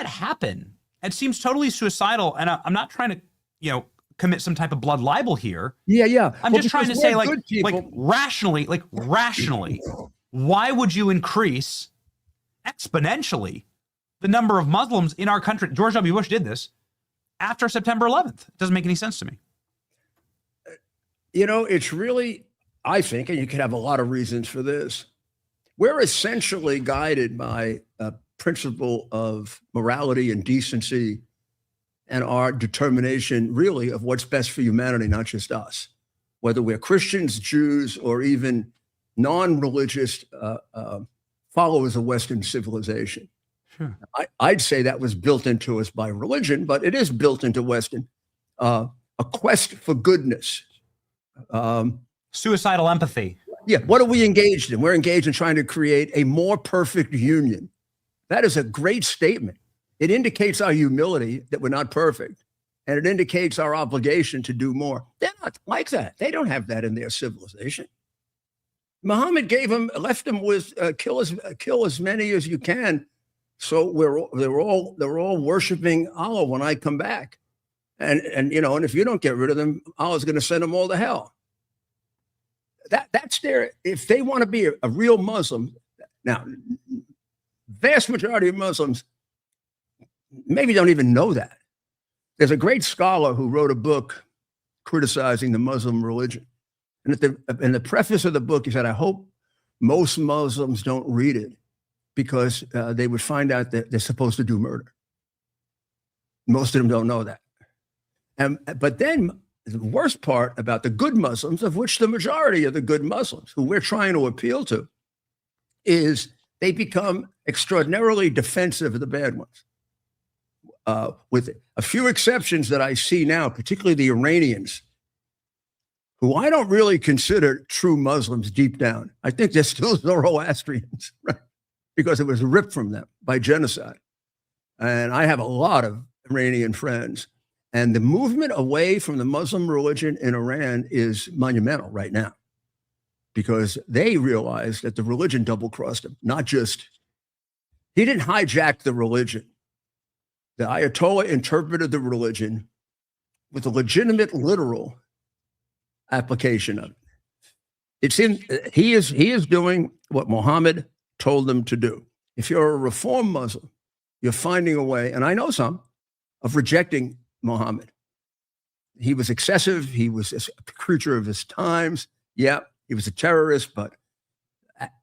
happen? It seems totally suicidal. And I'm not trying to, commit some type of blood libel here. Yeah. I'm Well, just trying to because say, we're like good people. rationally, why would you increase exponentially the number of Muslims in our country? George W. Bush did this after September 11th. It doesn't make any sense to me. It's really, I think, and you could have a lot of reasons for this. We're essentially guided by a principle of morality and decency and our determination, really, of what's best for humanity, not just us. Whether we're Christians, Jews, or even non-religious followers of Western civilization. Sure. I'd say that was built into us by religion, but it is built into Western. A quest for goodness. Suicidal empathy. Yeah, what are we engaged in? We're engaged in trying to create a more perfect union. That is a great statement. It indicates our humility that we're not perfect, and it indicates our obligation to do more. They're not like that. They don't have that in their civilization. Muhammad left them with kill as many as you can. So they're all worshiping Allah when I come back, and if you don't get rid of them, Allah's going to send them all to hell. That's their. If they want to be a real Muslim, now, vast majority of Muslims maybe don't even know that. There's a great scholar who wrote a book criticizing the Muslim religion. And in the preface of the book, he said, I hope most Muslims don't read it because they would find out that they're supposed to do murder. Most of them don't know that. But then the worst part about the good Muslims, of which the majority of the good Muslims who we're trying to appeal to, is they become extraordinarily defensive of the bad ones. With a few exceptions that I see now, particularly the Iranians, who I don't really consider true Muslims deep down. I think they're still Zoroastrians, right? Because it was ripped from them by genocide. And I have a lot of Iranian friends. And the movement away from the Muslim religion in Iran is monumental right now because they realize that the religion double-crossed them, he didn't hijack the religion. The Ayatollah interpreted the religion with a legitimate, literal application of it. It seems he is doing what Muhammad told them to do. If you're a reform Muslim, you're finding a way, and I know some, of rejecting Muhammad. He was excessive. He was a creature of his times. Yeah, he was a terrorist, but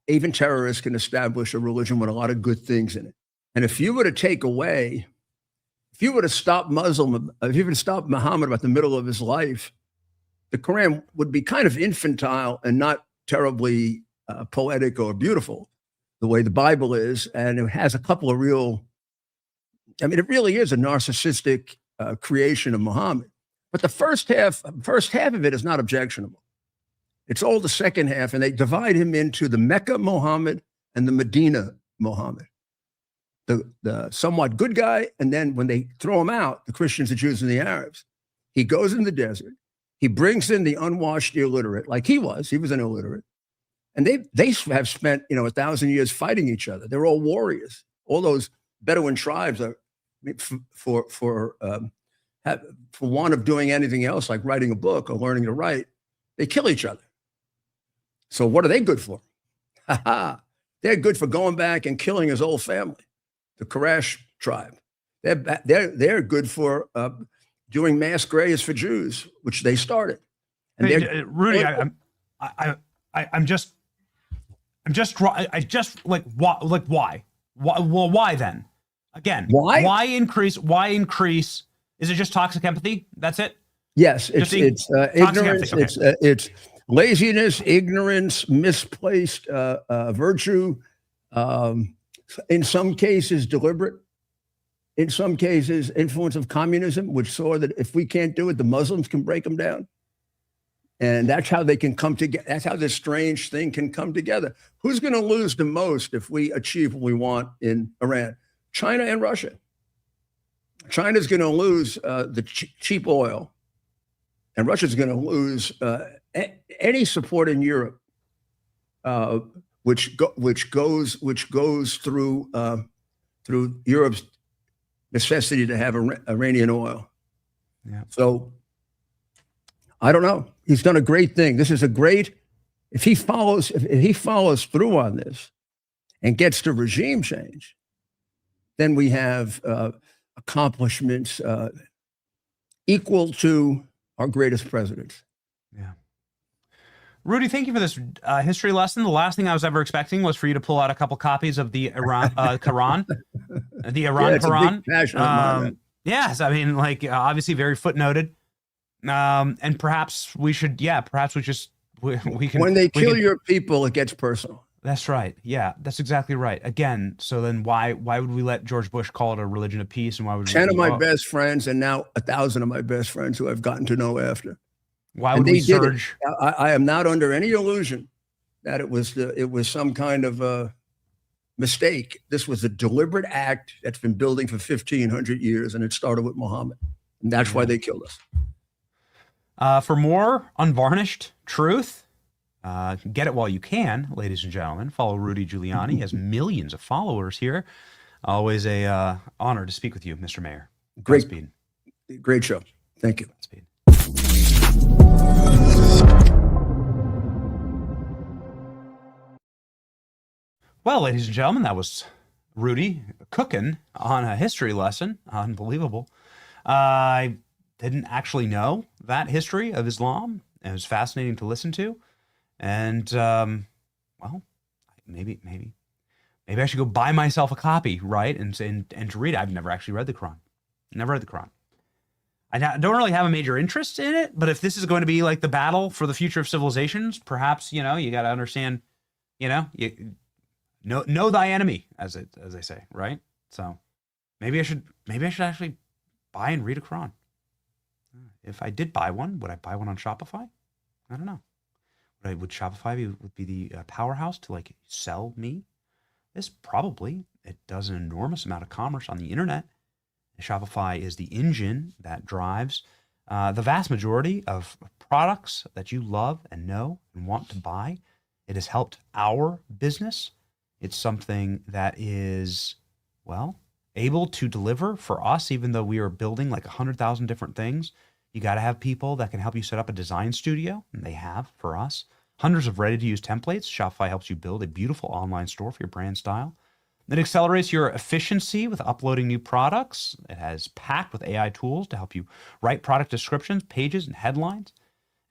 even terrorists can establish a religion with a lot of good things in it. And if you were to stop Muhammad about the middle of his life, the Quran would be kind of infantile and not terribly poetic or beautiful, the way the Bible is. And it has a couple of real I mean, it really is a narcissistic creation of Muhammad. But the first half of it is not objectionable. It's all the second half, and they divide him into the Mecca Muhammad and the Medina Muhammad. The somewhat good guy, and then when they throw him out, the Christians, the Jews, and the Arabs, he goes in the desert. He brings in the unwashed illiterate, like he was. He was an illiterate. And they have spent 1,000 years fighting each other. They're all warriors. All those Bedouin tribes are for want of doing anything else, like writing a book or learning to write, they kill each other. So what are they good for? They're good for going back and killing his whole family, the Quraysh tribe. They're good for doing mass graves for Jews, which they started. And Rudy, I'm just like, why? Well, why then? Again, why increase? Is it just toxic empathy? That's it? Yes, it's ignorance. Okay. It's laziness, ignorance, misplaced virtue. In some cases, deliberate. In some cases, influence of communism, which saw that if we can't do it, the Muslims can break them down. And that's how they can come together. That's how this strange thing can come together. Who's going to lose the most if we achieve what we want in Iran? China and Russia. China's going to lose the cheap oil, and Russia's going to lose any support in Europe, which goes through Europe's necessity to have Iranian oil. Yeah. So I don't know. He's done a great thing. This is a great. If he follows through on this and gets to regime change, then we have accomplishments equal to our greatest presidents. Yeah. Rudy, thank you for this history lesson. The last thing I was ever expecting was for you to pull out a couple copies of the Iran Quran, the Iran Quran. A big passion of mine. Yes, I mean, like obviously very footnoted. And perhaps we should, we can. When they kill your people, it gets personal. That's right. Yeah, that's exactly right. Again, so then why would we let George Bush call it a religion of peace? And why would 10 of my best friends, and now 1,000 of my best friends who I've gotten to know after. Why would we surge? I am not under any illusion that it was some kind of a mistake. This was a deliberate act that's been building for 1,500 years, and it started with Muhammad, and that's why they killed us. For more unvarnished truth, get it while you can, ladies and gentlemen. Follow Rudy Giuliani. He has millions of followers here. Always a honor to speak with you, Mr. Mayor. Great show. Thank you. Godspeed. Well, ladies and gentlemen, that was Rudy cooking on a history lesson. Unbelievable. I didn't actually know that history of Islam. It was fascinating to listen to. And, well, maybe I should go buy myself a copy, right? And to read it. I've never actually read the Quran. Never read the Quran. I don't really have a major interest in it, but if this is going to be like the battle for the future of civilizations, perhaps, you got to understand, know thy enemy, as they say, right? So maybe I should actually buy and read a Quran. If I did buy one, would I buy one on Shopify? I don't know. Would Shopify be the powerhouse to like sell me this? Probably. It does an enormous amount of commerce on the internet. Shopify is the engine that drives the vast majority of products that you love and know and want to buy. It has helped our business. It's something that is, well, able to deliver for us, even though we are building like 100,000 different things. You got to have people that can help you set up a design studio, and they have for us. Hundreds of ready-to-use templates. Shopify helps you build a beautiful online store for your brand style. It accelerates your efficiency with uploading new products. It has packed with AI tools to help you write product descriptions, pages, and headlines,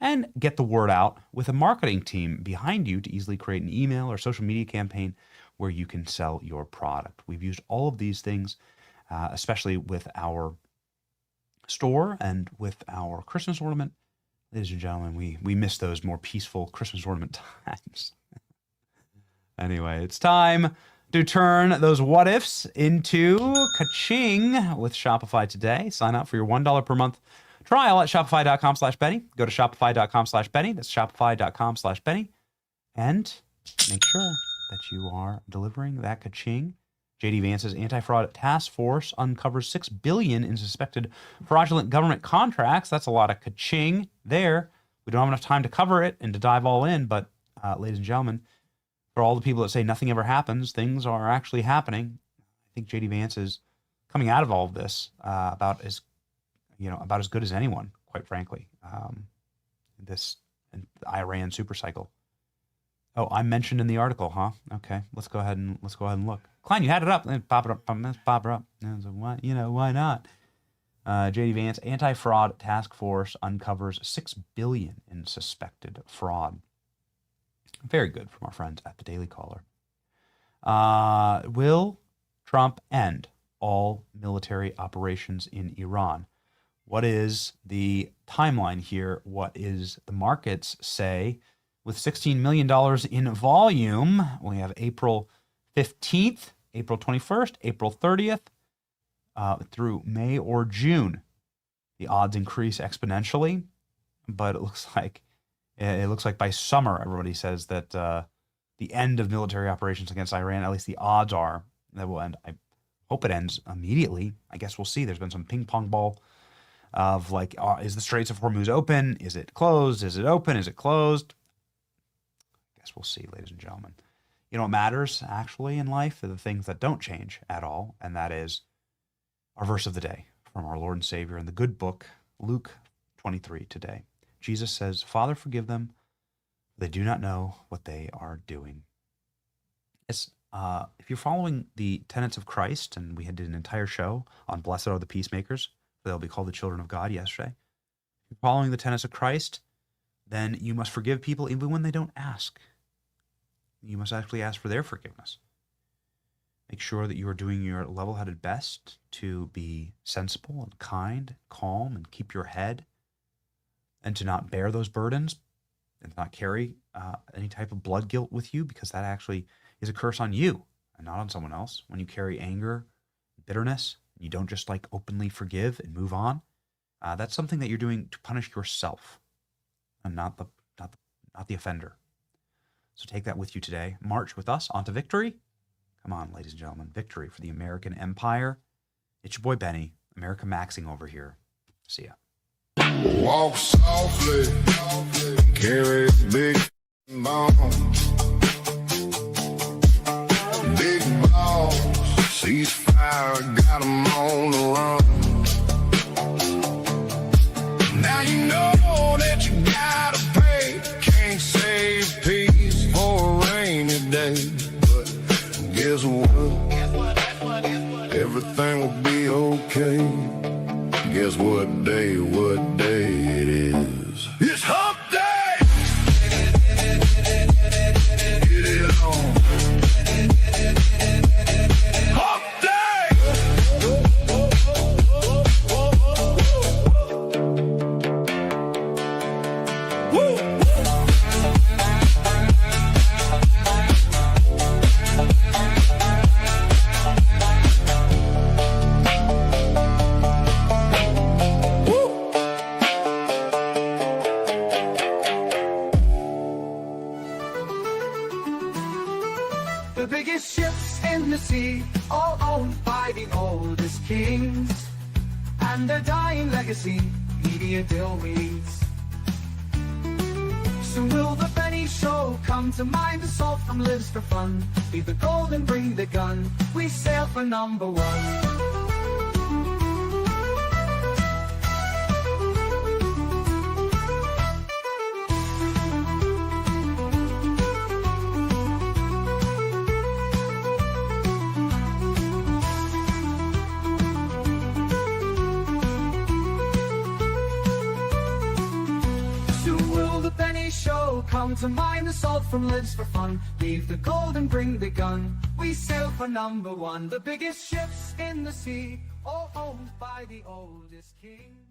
and get the word out with a marketing team behind you to easily create an email or social media campaign where you can sell your product. We've used all of these things, especially with our store and with our Christmas ornament. Ladies and gentlemen, we miss those more peaceful Christmas ornament times. Anyway, it's time to turn those what ifs into ka-ching with Shopify today. Sign up for your $1 per month trial at shopify.com/Benny. Go to shopify.com/Benny. That's shopify.com/Benny. And make sure that you are delivering that ka-ching. JD Vance's anti-fraud task force uncovers $6 billion in suspected fraudulent government contracts. That's a lot of ka-ching there. We don't have enough time to cover it and to dive all in, but ladies and gentlemen, for all the people that say nothing ever happens, things are actually happening. I think JD Vance is coming out of all of this about as good as anyone, quite frankly. This Iran super cycle. Oh, I'm mentioned in the article, huh? Okay, let's go ahead and look. Klein, you had it up. Pop it up. Pop it up. Why? Why not? JD Vance anti-fraud task force uncovers $6 billion in suspected fraud. Very good from our friends at the Daily Caller. Will Trump end all military operations in Iran? What is the timeline here? What is the markets say? With $16 million in volume, we have April 15th, April 21st, April 30th, through May or June. The odds increase exponentially, but it looks like by summer, everybody says that the end of military operations against Iran, at least the odds are, that will end. I hope it ends immediately. I guess we'll see. There's been some ping pong ball of like, is the Straits of Hormuz open? Is it closed? Is it open? Is it closed? I guess we'll see, ladies and gentlemen. You know what matters actually in life are the things that don't change at all, and that is our verse of the day from our Lord and Savior in the good book, Luke 23 today. Jesus says, Father, forgive them. They do not know what they are doing. If you're following the tenets of Christ, and we did an entire show on Blessed are the Peacemakers, for they'll be called the children of God yesterday. If you're following the tenets of Christ, then you must forgive people even when they don't ask. You must actually ask for their forgiveness. Make sure that you are doing your level-headed best to be sensible and kind, calm, and keep your head, and to not bear those burdens and not carry any type of blood guilt with you, because that actually is a curse on you and not on someone else. When you carry anger, bitterness, you don't just like openly forgive and move on. That's something that you're doing to punish yourself and not the offender. So take that with you today. March with us onto victory. Come on, ladies and gentlemen, victory for the American empire. It's your boy Benny, America Maxing over here. See ya. Walk softly, carry big bombs. Big balls, ceasefire, got 'em on the run. Now you know that you gotta pay. Can't save peace for a rainy day. But guess what? Everything will be okay. Guess what day it is? It's hump day! Get it on. Hump day! Woo! The biggest ships in the sea, all owned by the oldest kings, and their dying legacy, media deal reads. Soon will the Benny Show come to mind. The salt from lives for fun. Leave the gold and bring the gun. We sail for number one. Show come to mind. The salt from lives for fun. Leave the gold and bring the gun. We sail for number one. The biggest ships in the sea, all owned by the oldest king.